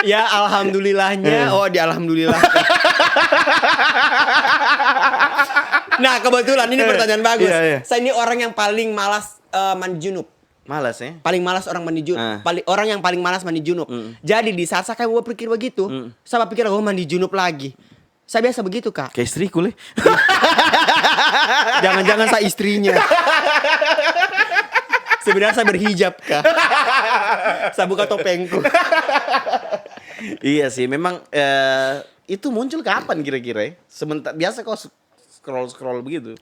Ya alhamdulillahnya. Oh di alhamdulillah. Nah kebetulan ini pertanyaan bagus. Iya. Saya ini orang yang paling malas mandi junub. Malas ya? Paling malas orang mandi junub. Ah. Orang yang paling malas mandi junub. Jadi di saat saya kayak mau berpikir begitu, saya pikir aku mandi junub lagi. Saya biasa begitu kak. Kayak istriku le. Jangan-jangan saya istrinya. Sebenarnya saya berhijab kak. Saya buka topengku. Iya sih, memang itu muncul kapan kira-kira ya? Sebentar biasa kau scroll begitu.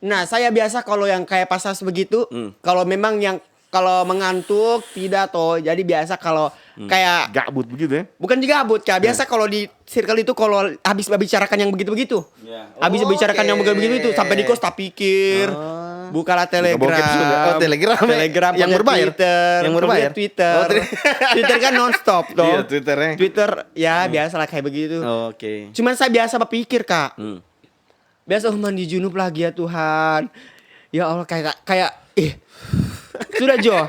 Nah saya biasa kalau yang kayak pasas begitu, kalau memang yang kalau mengantuk tidak toh. Jadi biasa kalau kayak Gabut begitu ya? bukan juga gabut kak. Biasa kalau di circle itu kalau habis bicarakan yang begitu-begitu, habis bicarakan yang begitu-begitu sampai di kos tak pikir. Bukalah Bokep sudah. Telegram. Oh, Telegram. Telegram Yang punya berbayar? Twitter. Yang berbayar? Twitter. Oh, Twitter kan nonstop toh. Iya, Twitternya. Twitter ya biasa lah kayak begitu. Oke. Cuman saya biasa berpikir kak. Biasa mandi junub lagi ya Tuhan. Ya Allah kayak sudah Jo.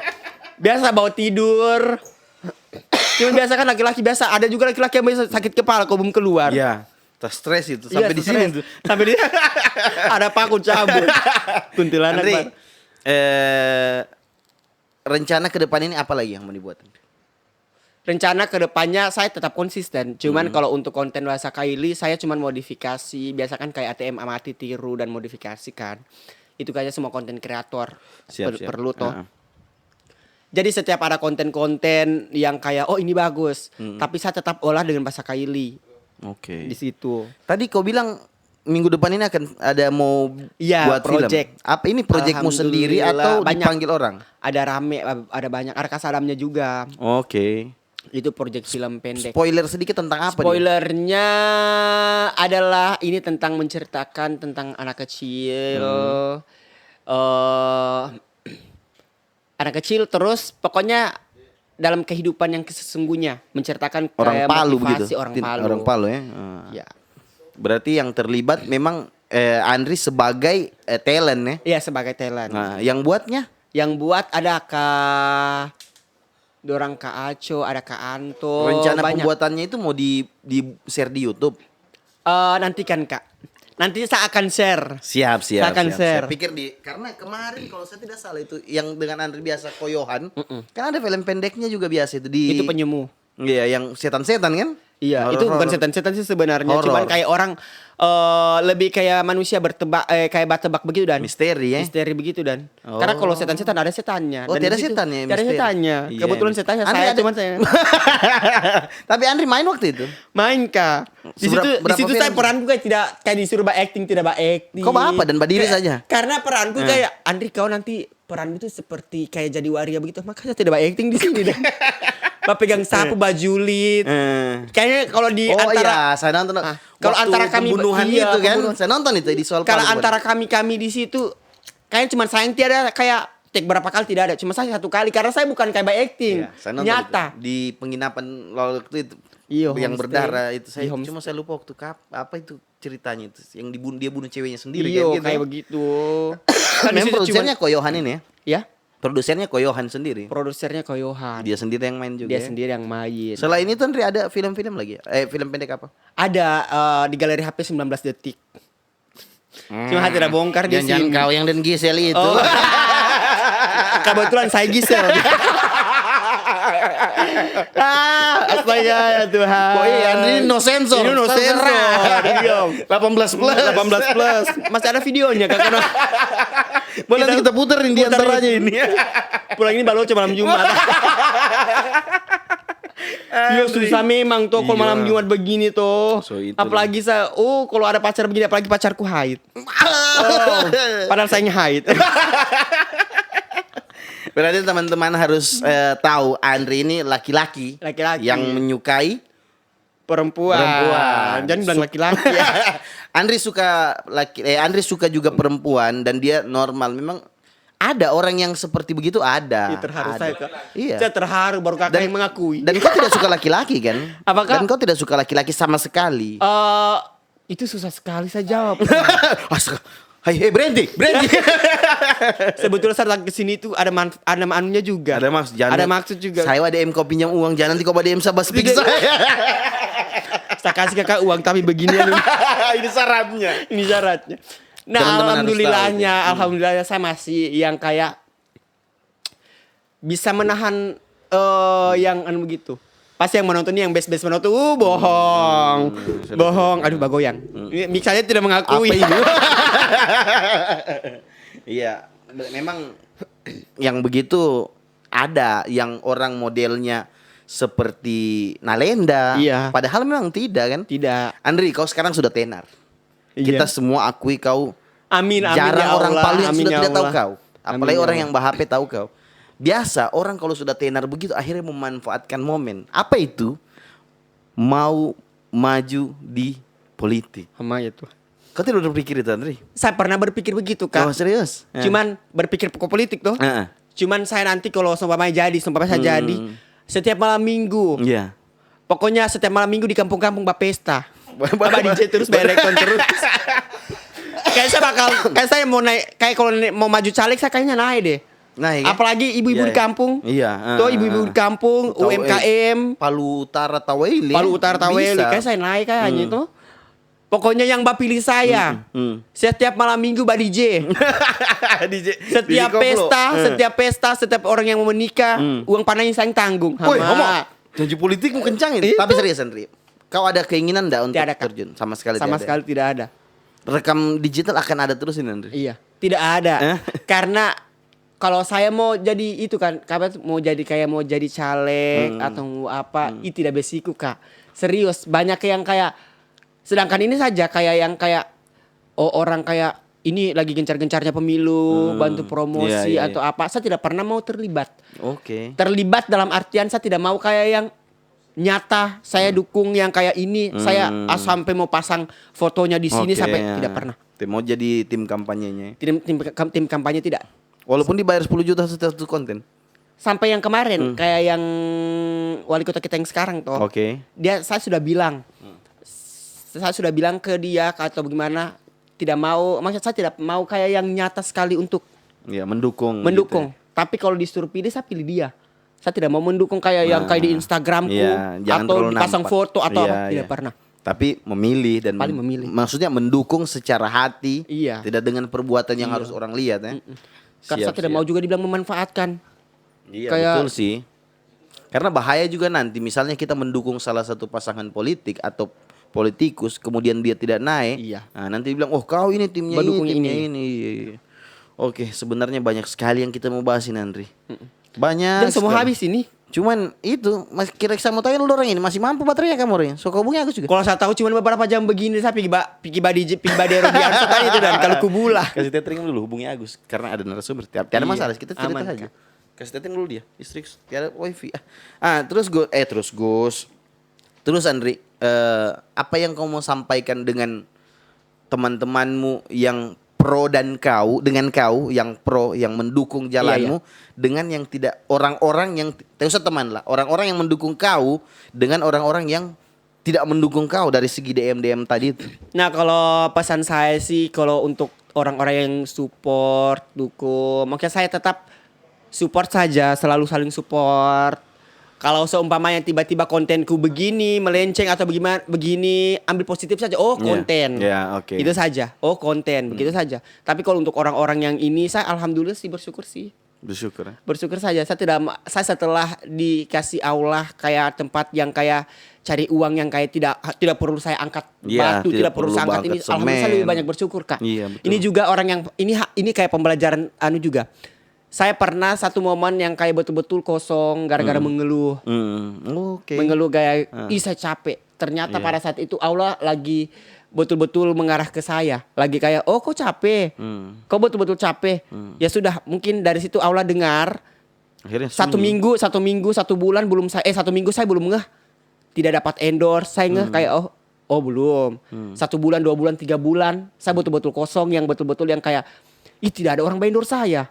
Biasa bawa tidur. Cuman biasa kan laki-laki biasa. Ada juga laki-laki yang biasa sakit kepala kalau belum keluar. Iya, stres itu Iya, sampai di sini stres. tuh. Sampai di ada paku cabut. Kuntilanak. Andri, Pak. rencana ke depan ini apa lagi yang mau dibuat? Rencana kedepannya saya tetap konsisten. Cuman kalau untuk konten bahasa Kaili saya cuman modifikasi. Biasa kan kayak ATM amati tiru dan modifikasi kan. Itu kayaknya semua konten kreator Siap. perlu toh. Jadi setiap ada konten-konten yang kayak oh ini bagus, tapi saya tetap olah dengan bahasa Kaili Oke. di situ. Tadi kau bilang minggu depan ini akan ada mau Iya, buat project. film. Apa ini projectmu sendiri Alhamdulillah, atau banyak. dipanggil orang? Ada rame, ada banyak. Ada kasadamnya juga. Oke. Itu project film pendek. Spoiler sedikit tentang apa nih? Spoilernya adalah ini tentang menceritakan tentang anak kecil. Anak kecil terus pokoknya dalam kehidupan yang sesungguhnya menceritakan Orang kayak Palu motivasi begitu. orang Palu. Orang Palu ya. Ya. Berarti yang terlibat memang Andri sebagai talent ya. Iya sebagai talent. Nah, yang buatnya? Yang buat ada Kak Dorang Kak Aco, ada Kak Anto. Rencana banyak. pembuatannya itu mau di share di YouTube. Nantikan Kak. Nanti saya akan share. Siap. Saya akan share. Saya pikir karena kemarin kalau saya tidak salah itu yang dengan Andri biasa koyohan. Kan ada film pendeknya juga biasa itu di. Itu penyemu. Iya, yang setan-setan kan? Iya, itu Horor-horor. bukan setan-setan sih sebenarnya. Horor. Cuman kayak orang lebih kayak manusia bertebak kayak tebak begitu dan Misteri ya. misteri begitu dan. Oh. Karena kalau setan-setan ada setannya. Oh, Dan tidak di situ setannya, tidak ada misteri. setannya. Iya, Kebetulan iya. setannya Andri saya ada- cuman saya Tapi Andri main waktu itu. main Kak. Di Berapa situ saya film? peranku kayak tidak kayak disuruh acting, tidak acting. Kok apa dan berdiri Kayak- saja? Karena peranku kayak Andri kau nanti peranmu itu seperti kayak jadi waria begitu. Makanya tidak acting di sini deh. Pegang sapu baju lid. Kayaknya kalau di Oh antara iya, saya nonton. kalau waktu antara kami pembunuhan iya, itu kan, pembunuhan. saya nonton itu di soal kalau Palu. antara kami di situ kayaknya cuma sayang tiada kayak take berapa kali tidak ada. Cuma saya 1 kali karena saya bukan kayak by acting. Iya, saya nonton Nyata. itu. Di penginapan waktu itu. Iya, yang homestay. berdarah itu saya Di homestay. cuma saya lupa waktu apa itu ceritanya itu yang dia bunuh ceweknya sendiri Iya, kan gitu. kayak ya. begitu. Kan Di memang situ produsernya Koyohan ini ya. ya, Produsernya Koyohan sendiri. produsernya Koyohan. Dia sendiri yang main juga. Dia ya. sendiri yang main. Selain itu Andri ada film-film lagi ya? Film pendek apa? Ada di galeri HP 19 detik. Cuma tidak bongkar di Jangan sini. kau yang dan Gisel itu. Oh. Kebetulan saya Gisel. Astaga ya Tuhan. Oh iya, Andri no sensor. Ini no sensor. Diam. 18 plus. 18 plus. Masih ada videonya kan? Karena Boleh nanti kita puterin di antaranya ini. pulang ini baru malam Jumat. Iya susah memang tuh kalau Iya. malam Jumat begini tuh. So, itu apalagi saya, kalau ada pacar begini, apalagi pacarku haid. Padahal saya haid. Berarti teman-teman harus tahu Andri ini laki-laki Laki-laki. yang menyukai Perempuan. Jangan bilang laki-laki ya. Andri suka juga perempuan dan dia normal. Memang ada orang yang seperti begitu ada. Ih, terharu Ada. saya kok. Iya. Saya terharu baru kakak yang mengakui. Dan kau tidak suka laki-laki kan? Apakah? Dan kau tidak suka laki-laki sama sekali. Itu susah sekali saya jawab. Hai, berhenti. Sebetulnya saya datang ke sini itu ada anunya juga. Ada maksud, Ada maksud juga. Saya ADM kau pinjam uang, jangan nanti kau ADM sabah speak Tidak. saya. Saya kasih kakak uang tapi beginian. Ini syaratnya. Ini syaratnya. Nah, Teman-teman harus alhamdulillahnya saya masih yang kayak bisa menahan yang begitu. Pasti yang menonton ini yang best menonton, bohong. Bohong. Aduh, bagoyang. Mik saya tidak mengakui. Apa ini? Iya, memang yang begitu ada yang orang modelnya seperti Nalenda. Iya. Padahal memang tidak kan? Tidak. Andri, kau sekarang sudah tenar. Kita semua akui kau. Amin, amin. Jarang ya orang Allah, Palu yang amin, sudah ya tidak tahu Allah. kau. Apalagi Amin, orang ya yang BHP tahu kau. Biasa orang kalau sudah tenar begitu akhirnya memanfaatkan momen. Apa itu? Mau maju di politik. Sama itu. Kau tidak berpikir itu, Andri? Saya pernah berpikir begitu, Kak. Oh, serius? Cuman berpikir pokok politik tuh. Heeh. Cuman saya nanti kalau seumpamanya saya jadi setiap malam minggu. Iya. Pokoknya setiap malam minggu di kampung-kampung bapesta. Apa DJ terus elektron terus. Kayak saya mau naik, kayak kalau mau maju caleg saya kayaknya naik deh. Nah, ya. Apalagi ibu-ibu Iya, di kampung. Iya. Tuh ibu-ibu di kampung, Tahu, UMKM, Palu Utara Taweli. Palu Utara Taweli. Bisa. Kayak saya naik kayaknya itu. Pokoknya yang Mbak pilih saya. Setiap malam minggu Mbak DJ. Setiap pesta, setiap orang yang mau menikah, uang panennya saya yang tanggung. Woi, Hama. ngomong. Janji politikmu kencang ini. Itu. Tapi serius, Andri. Kau ada keinginan enggak untuk Tidak ada, Kak. terjun? Sama sekali Sama tidak ada. sekali tidak ada. Rekam digital akan ada terus ini, Andri. Iya, tidak ada. Karena kalau saya mau jadi itu kan, mau jadi caleg atau mau apa, itu tidak besiku, Kak. Serius, banyak yang kayak sedangkan ini saja kayak yang kayak orang kayak ini lagi gencar-gencarnya pemilu, bantu promosi Iya, iya. atau apa. Saya tidak pernah mau terlibat. Oke. Terlibat dalam artian saya tidak mau kayak yang nyata saya dukung yang kayak ini, saya sampai mau pasang fotonya di sini Oke, sampai ya. tidak pernah. Mau jadi tim kampanyenya. Tim kampanye tidak. Walaupun dibayar 10 juta satu konten. Sampai yang kemarin kayak yang wali kota kita yang sekarang toh. Oke. Saya sudah bilang. Saya sudah bilang ke dia atau bagaimana, tidak mau, maksud saya tidak mau kayak yang nyata sekali untuk Ya, mendukung. mendukung. Gitu ya. Tapi kalau disuruh pilih saya pilih dia. Saya tidak mau mendukung kayak yang kayak di Instagramku Iya, jangan atau terlalu dipasang nampak. foto atau Iya, apa, tidak iya. pernah. Tapi memilih dan Paling memilih. maksudnya mendukung secara hati, Iya. tidak dengan perbuatan yang harus orang lihat ya. Karena saya tidak mau juga dibilang memanfaatkan. Iya, kayak- betul sih. Karena bahaya juga nanti misalnya kita mendukung salah satu pasangan politik atau politikus kemudian dia tidak naik. Iya. Nah, nanti bilang, "Oh, kau ini timnya Mendukung ini, timnya ini." ini." Iya. Oke, sebenarnya banyak sekali yang kita mau bahas ini, Andri. Banyak. Dan semua sekali. habis ini. Cuman itu, Mas kira sama tanya lu orang ini masih mampu baterainya kamu orang. So kau hubungi aku juga. Kalau saya tahu cuma beberapa jam begini saya pergi badero di Arsa tadi itu dan kalau kubulah. Kasih tethering dulu, hubungi Agus karena ada narasumber. Tidak ada Iya, masalah, kita cerita aman, saja. Kak. Kasih tethering dulu dia, istri tiada wifi. Terus Gus. Terus Andri, apa yang kau mau sampaikan dengan teman-temanmu yang pro dan kau dengan kau yang pro yang mendukung jalanmu dengan yang tidak orang-orang yang tidak usah teman lah, orang-orang yang mendukung kau dengan orang-orang yang tidak mendukung kau dari segi DM tadi itu. Nah, kalau pesan saya sih kalau untuk orang-orang yang dukung, makanya saya tetap support saja, selalu saling support. Kalau seumpamanya tiba-tiba kontenku begini, melenceng atau begini, ambil positif saja. Oh, konten. Oke. Itu saja. Oh, konten. Begitu saja. Tapi kalau untuk orang-orang yang ini, saya alhamdulillah sih bersyukur sih. Bersyukur ya. Bersyukur saja. Saya setelah dikasih Allah kayak tempat yang kayak cari uang yang kayak tidak perlu saya angkat Iya, batu, tidak perlu saya angkat angkat ini. Alhamdulillah saya semen. lebih banyak bersyukur, Kak. Iya, betul. Ini juga orang yang ini kayak pembelajaran juga. Saya pernah satu momen yang kayak betul-betul kosong gara-gara mengeluh. Oke. Mengeluh kayak saya capek. Ternyata pada saat itu Allah lagi betul-betul mengarah ke saya. Lagi kayak kok capek. Kok betul-betul capek. Ya sudah, mungkin dari situ Allah dengar. Akhirnya Satu minggu, 1 bulan belum saya 1 minggu saya belum ngeh. Tidak dapat endorse, saya ngeh kayak belum. 1 bulan, 2 bulan, 3 bulan saya betul-betul kosong, yang betul-betul yang kayak tidak ada orang endorse saya.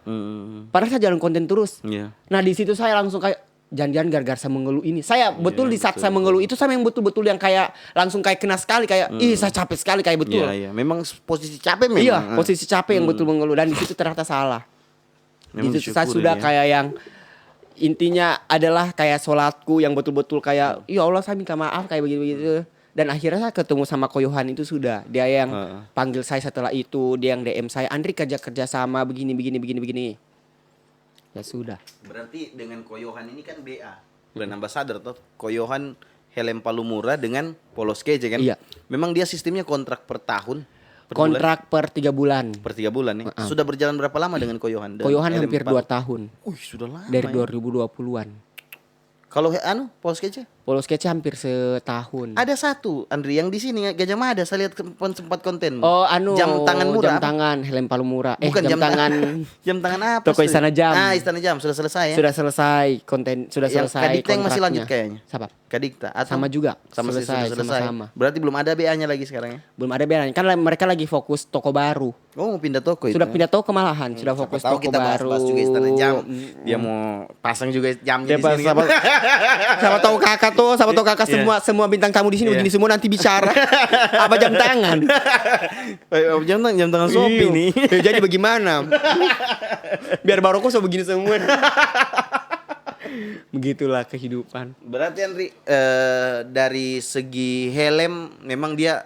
Padahal saya jalan konten terus. Iya. Nah, di situ saya langsung kayak jangan-jangan gara-gara saya mengeluh ini. Saya betul di saat saya mengeluh itu saya yang betul-betul yang kayak langsung kayak kena sekali kayak saya capek sekali kayak betul. Iya. Memang posisi capek memang. Iya, posisi capek yang betul mengeluh dan di situ ternyata salah. Memang Di situ saya disyukuri sudah ya. kayak yang intinya adalah kayak sholatku yang betul-betul kayak ya Allah saya minta maaf kayak begitu-begitu. Dan akhirnya saya ketemu sama Ko Yohan itu sudah. Dia yang panggil saya setelah itu, dia yang DM saya, Andri kerja sama begini. Ya sudah. Berarti dengan Koyohan ini kan BA, brand ambassador toh. Koyohan helm Palumura dengan Polos Kece kan? Iya. Memang dia sistemnya kontrak per tahun. Per bulan? Kontrak per 3 bulan. Per 3 bulan nih. Sudah berjalan berapa lama dengan Koyohan? Ko Yohan hampir 2 tahun. Sudah lama. Dari ya. 2020-an. Kalau Polos Kece? Polos Kece hampir setahun. Ada satu, Andri, yang di sini Gajah Mada. Saya lihat sempat konten. Oh, jam tangan murah. Jam apa? tangan helm Palumura. Bukan jam tangan jam tangan apa? Toko Stu? Istana Jam. Istana Jam sudah selesai ya. sudah selesai konten, sudah Yang selesai Kadikta yang masih lanjut kontraknya. kayaknya. Siapa? Kadikta atau Sama juga. Sama sih, Selesai, sudah selesai. sama-sama. Berarti belum ada BA-nya lagi sekarang ya. Belum ada bedanya. Kan mereka lagi fokus toko baru. Oh, mau pindah toko itu. Sudah ya? pindah toko malahan, sudah Siapa fokus tahu toko kita baru. bahas juga Istana Jam. Dia mau pasang juga jamnya di sini. Siapa, siapa tahu kakak tuh, siapa tahu kakak semua bintang tamu di sini begini semua nanti bicara. Apa jam tangan? jam tangan Shopee Iya. nih. Jadi bagaimana? Biar Baroko so begini semua. Begitulah kehidupan. Berarti Andri dari segi helm memang dia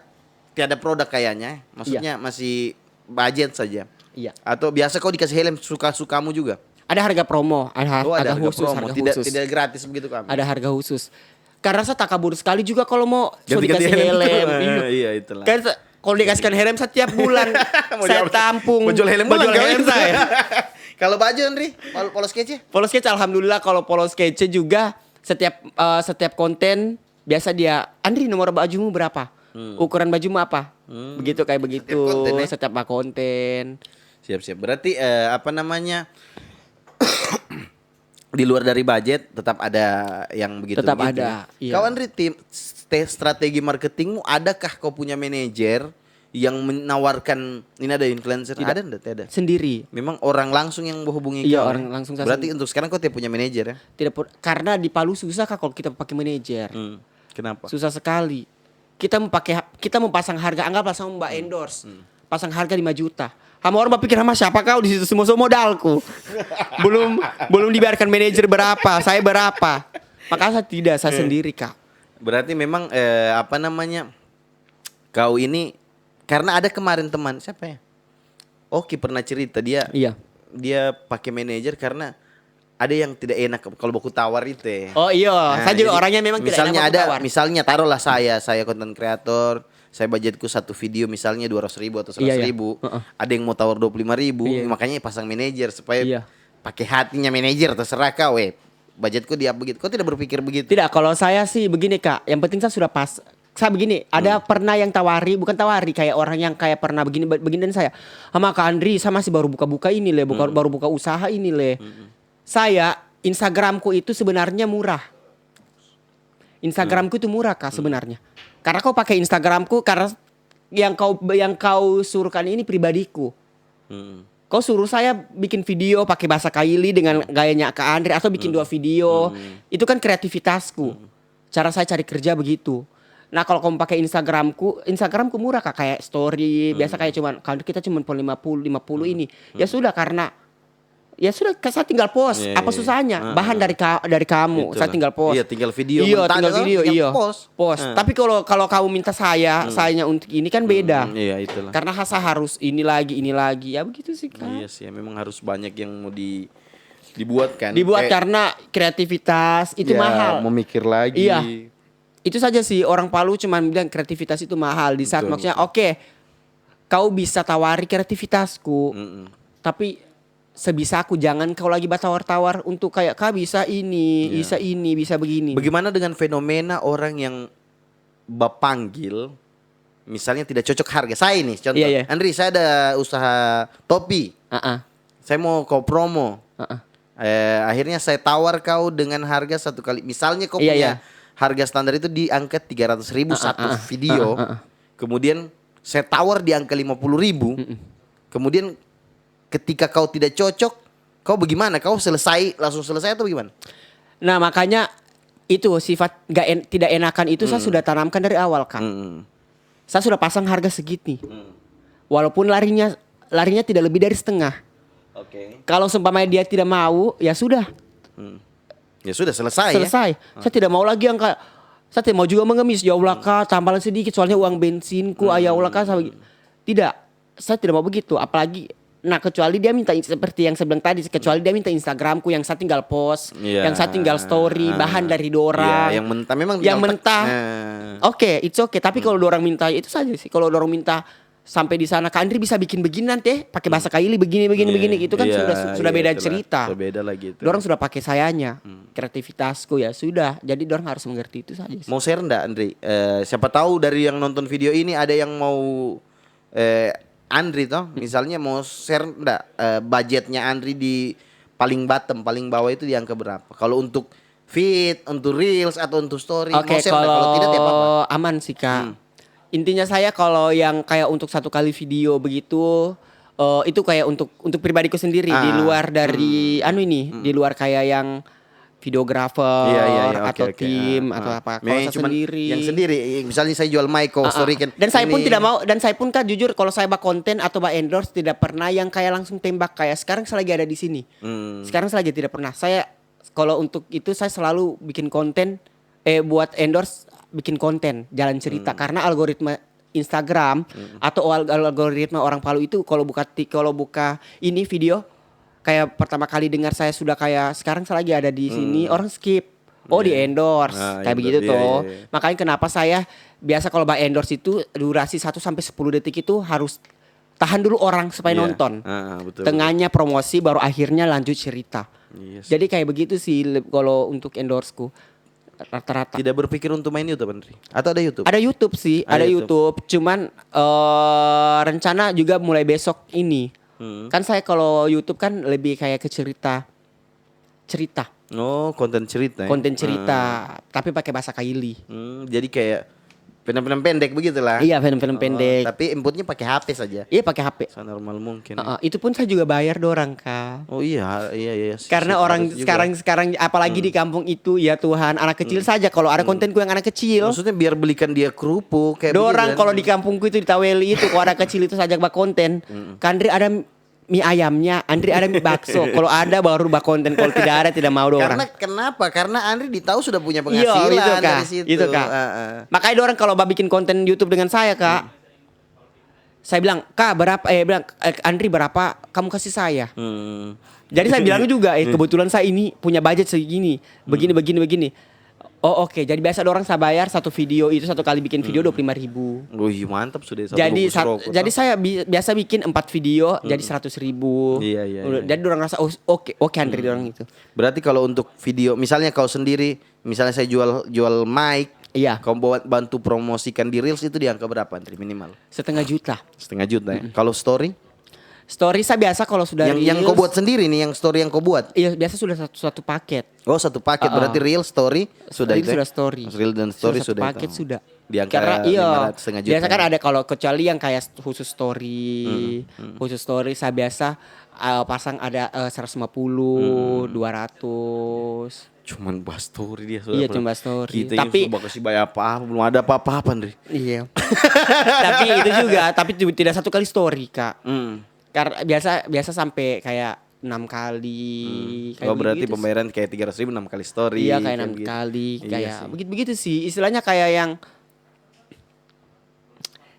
tiada produk kayaknya. Maksudnya masih budget saja. Iya. Atau biasa kau dikasih helm suka-sukamu juga? Ada harga promo, ada harga khusus, promo. harga tidak, khusus. Tidak gratis begitu kami. Ada harga khusus. Karena saya takabur sekali juga kalau mau Ganti-ganti dikasih helm. Iya, itulah. Kan kalau dikasihkan helm setiap bulan saya tampung. Mau jual helm Mau jual bulan helm kali. saya. Kalau baju Andri, Polos Kece? Polos Kece alhamdulillah, kalau Polos Kece juga setiap konten biasa dia, Andri nomor bajumu berapa? Ukuran bajumu apa? Begitu kayak begitu konten, ya? setiap konten. Siap-siap. Berarti apa namanya? Di luar dari budget tetap ada yang begitu. Tetap ada, iya. Kau Andri, strategi marketingmu adakah kau punya manajer yang menawarkan ini ada influencer? Tidak. Ada enggak? Tidak. Sendiri. Memang orang langsung yang menghubungi Iya, kau. orang langsung saya Berarti untuk sekarang kau tidak punya manajer ya? Karena di Palu susah Kak kalau kita pakai manajer. Kenapa? Susah sekali. Kita mau pasang harga, anggaplah sama Mbak endorse. Pasang harga 5 juta. Sama orang berpikir sama siapa kau di situ, semua modalku. belum dibiarkan manajer berapa, saya berapa. Maka saya sendiri, Kak. Berarti memang apa namanya? Kau ini karena ada kemarin teman siapa ya? Oki pernah cerita dia Iya. dia pakai manajer karena ada yang tidak enak kalau baku tawar itu ya. Oh iya, Nah, saya juga jadi orangnya memang tidak misalnya enak ada bertawar. misalnya taruhlah saya konten kreator, saya budgetku satu video misalnya 200.000 atau 100.000. Iya, iya. Ada yang mau tawar 25.000, Iya. makanya pasang manajer supaya Iya. pakai hatinya manajer, terserah kau budgetku dia begitu. Kau tidak berpikir begitu? Tidak, kalau saya sih begini, Kak. Yang penting saya sudah pas. Saya begini, ada pernah yang bukan tawari, kayak orang yang kayak pernah begini dan saya. Sama Kak Andri, saya masih baru buka-buka ini le, baru buka usaha ini le. Saya Instagramku itu sebenarnya murah. Instagramku itu murah Kak sebenarnya. Karena kau pakai Instagramku karena yang kau suruhkan ini pribadiku. Kau suruh saya bikin video pakai bahasa Kaili dengan gayanya Kak Andri atau bikin 2 video. Itu kan kreativitasku. Cara saya cari kerja begitu. Nah kalau kamu pakai Instagramku murah Kak, kayak story biasa kayak kita cuma 50 ini. Ya sudah karena Ya sudah, saya tinggal post. Iya, Apa iya. susahnya? Bahan dari kamu, saya Itulah. tinggal post. Iya, tinggal video. Iya, Mentah tinggal atau video. tinggal Iya, post. Tapi kalau kamu minta sayanya untuk ini kan beda. Iya, itulah. Karena saya harus ini lagi. Ya begitu sih, Kak. Iya sih, memang harus banyak yang mau dibuat kan. Dibuat karena kreativitas itu ya, mahal. Mau mikir lagi. Iya. Itu saja sih, orang Palu cuman bilang kreativitas itu mahal. Di saat Betul, maksudnya oke, kau bisa tawari kreativitasku. Tapi sebisaku, jangan kau lagi tawar-tawar untuk kayak kau bisa ini, bisa begini. Bagaimana dengan fenomena orang yang panggil misalnya tidak cocok harga. Saya nih contoh. Iya, iya. Andri, saya ada usaha topi. Saya mau kau promo. Akhirnya saya tawar kau dengan harga satu kali. Misalnya kau Iya, punya iya. harga standar itu di angka 300.000 satu video. Kemudian saya tawar di angka 50.000. Kemudian ketika kau tidak cocok, kau bagaimana? Kau langsung selesai atau bagaimana? Nah makanya itu sifat tidak enakan itu saya sudah tanamkan dari awal, Kak. Saya sudah pasang harga segini. Walaupun larinya tidak lebih dari setengah. Oke. Kalau seumpamanya dia tidak mau, ya sudah. Ya sudah selesai. Selesai. Saya tidak mau lagi yang kayak, saya tidak mau juga mengemis. Ya Allah Kak, tambahan sedikit soalnya uang bensinku. Ya Allah Kak, tidak. Saya tidak mau begitu. Apalagi, nah kecuali dia minta seperti yang saya bilang tadi, kecuali dia minta Instagramku yang saya tinggal post, yang saya tinggal story, bahan dari dorang. Yang mentah memang yang mentah. Oke, it's okay. Tapi kalau dorang minta itu saja sih. Kalau dorang minta sampai di sana, Kak Andri bisa bikin begini nanti, pakai bahasa Kaili begini itu kan sudah beda cerita. Beda lagi itu. Dorang sudah pakai sayanya, kreativitasku ya sudah. Jadi dorang harus mengerti itu saja sih. Mau share enggak Andri? Siapa tahu dari yang nonton video ini ada yang mau Andri toh, misalnya mau share enggak budgetnya Andri di paling bottom, paling bawah itu di angka berapa? Kalau untuk feed, untuk reels atau untuk story, Oke, mau share enggak? Kalau tidak ya apa-apa. aman sih Kak. Intinya saya kalau yang kayak untuk satu kali video begitu, itu kayak untuk pribadiku sendiri di luar dari di luar kayak yang videografer atau tim atau apa. Kalau saya sendiri. Yang sendiri, misalnya saya jual mic, story kan. Dan saya pun tidak mau, dan saya pun Kak jujur kalau saya bak konten atau bak endorse tidak pernah yang kayak langsung tembak kayak sekarang saya lagi ada di sini. Sekarang saya lagi tidak pernah. Saya kalau untuk itu saya selalu bikin konten buat endorse, bikin konten jalan cerita karena algoritma Instagram atau algoritma orang Palu itu kalau buka ini video kayak pertama kali dengar saya sudah kayak sekarang saya lagi ada di sini orang skip. Di endorse kayak begitu tuh. Makanya kenapa saya biasa kalau bak endorse itu durasi 1 sampai 10 detik itu harus tahan dulu orang supaya nonton. Betul, Tengahnya promosi baru akhirnya lanjut cerita. Yes. Jadi kayak begitu sih kalau untuk endorseku rata-rata. Tidak berpikir untuk main YouTube Andri? Atau ada YouTube? Ada YouTube sih, ada YouTube. Cuman rencana juga mulai besok ini. Kan saya kalau YouTube kan lebih kayak ke cerita. Oh, konten cerita. Konten cerita, tapi pakai bahasa Kaili. Jadi kayak film-film pendek begitulah. Iya, film-film pendek. Tapi inputnya pakai HP saja. Iya, pakai HP. Normal mungkin. Itu pun saya juga bayar dorang, Kak. Oh iya. Karena orang sekarang apalagi di kampung itu ya Tuhan, anak kecil saja kalau ada kontenku yang anak kecil. Maksudnya biar belikan dia kerupuk kayak Dorang begitu, kalau di kampungku itu di Taweli itu kalau ada kecil itu saja bak konten. Kandri ada mie ayamnya, Andri ada mie bakso. Kalau ada baru bak konten, kalau tidak ada tidak mau dorang. Karena kenapa? Karena Andri ditahu sudah punya penghasilan dari situ. Itu Kak. Makanya dorang kalau bikin konten YouTube dengan saya Kak, saya bilang Kak berapa? Andri berapa? Kamu kasih saya. Jadi saya bilang juga, kebetulan saya ini punya budget segini, begini. Oh oke. Jadi biasa orang saya bayar satu video itu satu kali bikin video 25.000. Wih mantap sudah. Jadi saya biasa bikin 4 video jadi 100.000. Iya. Jadi orang rasa oke Andri orang itu. Berarti kalau untuk video, misalnya kau sendiri, misalnya saya jual mic, iya. Kau bantu promosikan di reels itu di angka berapa Andri minimal? Setengah juta ya. Kalau story saya biasa kalau sudah yang kau buat sendiri nih, yang story yang kau buat. Iya, biasa sudah satu paket. Oh, satu paket berarti real story sudah itu. Sudah story. Real dan story sudah paket itu. sudah. Di angka Karena 500 juta. Biasa kan ada kalau kecuali yang kayak khusus story. Khusus story saya biasa pasang ada 150, 200. Cuman bahas story dia. Iya, cuma story. Kita tapi coba kasih bayar apa, belum ada apa-apa Andri. Iya. Tapi itu juga, tapi tidak satu kali story Kak. Karena biasa sampai kayak kali. Oh berarti begitu sih. pembayaran kayak 300.000 6 kali story. Iya kayak 6 gitu. kali, Iya kayak sih. begitu-begitu sih. Istilahnya kayak yang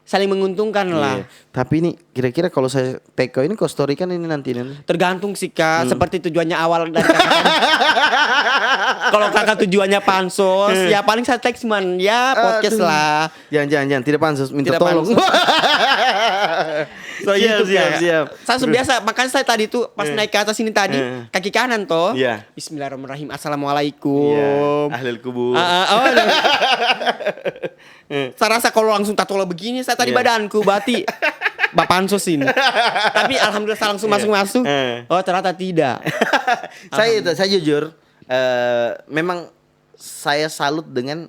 saling menguntungkan lah. Iya. Tapi ini kira-kira kalau saya take ini kok story kan ini nanti. Tergantung sih Kak, seperti tujuannya awal dari kakak tadi. Kalau kakak tujuannya pansos, ya paling saya teks cuman ya podcast Aduh. lah. Jangan tidak pansus minta Tidak tolong. pansus. So, Siap, gitu, siap, Kak. siap. Saya sudah biasa, makanya saya tadi tuh pas naik ke atas ini tadi kaki kanan toh. Iya. Bismillahirrahmanirrahim. Assalamualaikum. Ahlul kubur. Oh, saya rasa kalau langsung tato begini, saya tadi Iya. badanku berarti Bapak Ansos ini. Tapi alhamdulillah saya langsung masuk-masuk. Oh ternyata tidak. Saya jujur memang saya salut dengan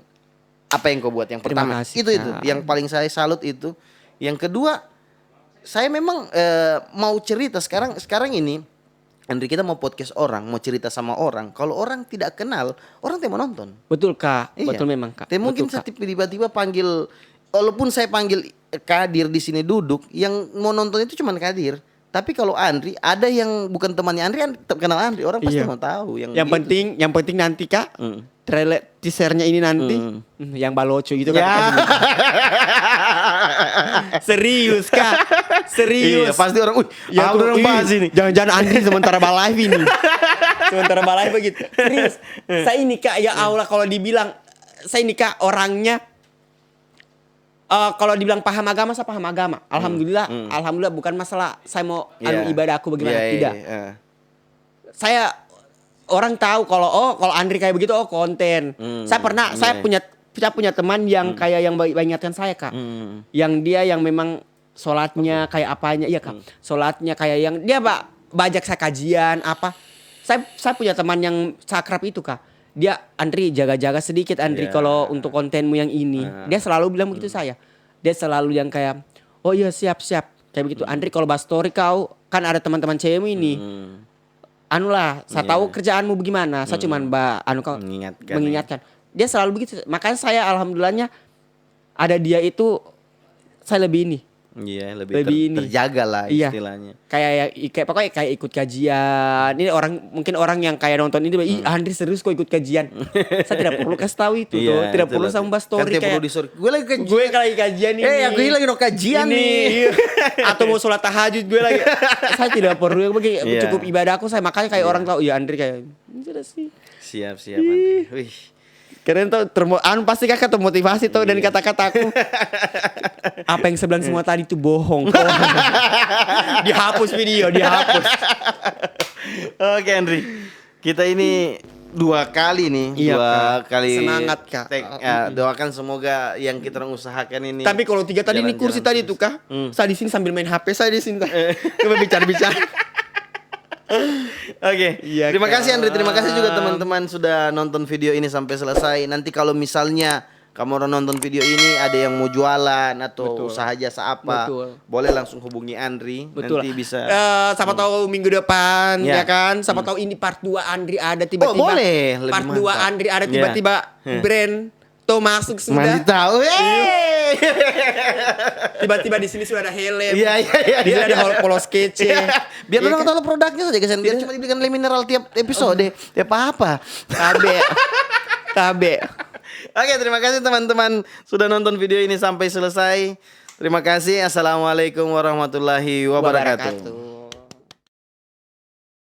apa yang kau buat yang Terima pertama. kasih, Itu Kak. yang paling saya salut itu. Yang kedua saya memang mau cerita sekarang ini Andri kita mau podcast orang, mau cerita sama orang. Kalau orang tidak kenal, orang tidak mau nonton. Betul Kak, Iya. betul memang Kak. Tapi mungkin Betul, saya Kak. tiba-tiba panggil, walaupun saya panggil Kadir di sini duduk, yang mau nonton itu cuma Kadir. Tapi kalau Andri, ada yang bukan temannya Andri, kenal Andri, orang pasti Iya. mau tahu. Yang gitu. penting nanti Kak, trailer teasernya ini nanti yang baloco gitu Ya. kan. Serius Kak, serius. Iya, pasti orang, Ya, aku orang bahas ini. Jangan-jangan Andri sementara live ini. Sementara live begitu. Serius. Saya ini Kak, ya Allah kalau dibilang saya ini Kak orangnya kalau dibilang paham agama, saya paham agama. Alhamdulillah, alhamdulillah bukan masalah saya mau Iya. ibadah aku bagaimana, Iya, tidak. iya. Saya orang tahu kalau Andri kayak begitu konten. Saya pernah iya. saya punya teman yang kayak yang ingatkan saya Kak. Yang dia yang memang sholatnya kayak apanya, iya Kak. Sholatnya kayak yang dia bajak saya kajian apa. Saya punya teman yang sakrab itu Kak. Dia Andri jaga-jaga sedikit Andri Iya. kalau untuk kontenmu yang ini. Dia selalu bilang begitu saya. Dia selalu yang kayak oh iya siap kayak begitu. Andri kalau bahas story kau kan ada teman-teman cewekmu ini. Anulah, saya tahu kerjaanmu bagaimana. Saya cuman kau mengingatkan. Dia selalu begitu. Makanya saya alhamdulillahnya ada dia itu saya lebih ini. Iya, Lebih ini. terjaga lah Iya. istilahnya. Kayak pokoknya kayak ikut kajian. Ini mungkin orang yang kayak nonton ini, ih Andri serius kok ikut kajian. Saya tidak perlu kasih tahu itu tuh. Tidak perlu saya membahas story Kan kayak perlu di-story. Gue lagi kajian. gue lagi kajian ini. Aku ini lagi no kajian Ini. nih. Atau mau sholat tahajud gue lagi. Saya tidak perlu Iya. cukup ibadahku saya makanya kayak orang tahu ya Andri kayak sudah sih. Siap Andri. Wih. Keren tuh pasti kakak termotivasi tuh dan kata-kataku. Apa yang sebelah semua tadi tuh bohong. Dihapus video, dihapus. Oke Andri. Kita ini 2 kali nih, Iya, 2 Kak. kali Semangat, Kak. doakan semoga yang kita orang usahakan ini. Tapi kalau 3 tadi ini kursi tadi tuh Kak. Saya di sini sambil main HP, saya di sini. Coba bicara-bicara. Oke, Iya, terima Kak. kasih Andri, terima kasih juga teman-teman sudah nonton video ini sampai selesai. Nanti kalau misalnya kamu orang nonton video ini ada yang mau jualan atau usaha jasa apa, Betul. boleh langsung hubungi Andri. Betul. Nanti bisa. Siapa tahu minggu depan Ya. ya kan. Siapa tahu ini part 2 Andri ada tiba-tiba. Oh, boleh. Lebih Part 2 mantap. Andri ada Ya. tiba-tiba brand tuh masuk Mandi sudah. tahu. Tiba-tiba di sini sudah ada helm. Iya. Di sini ada polos kece. Biar Iya orang kan? tahu produknya saja kesan. Biar cuma dibelikan le mineral tiap episode. Tiap apa? Tabe. Oke, terima kasih teman-teman sudah nonton video ini sampai selesai. Terima kasih. Assalamualaikum warahmatullahi wabarakatuh.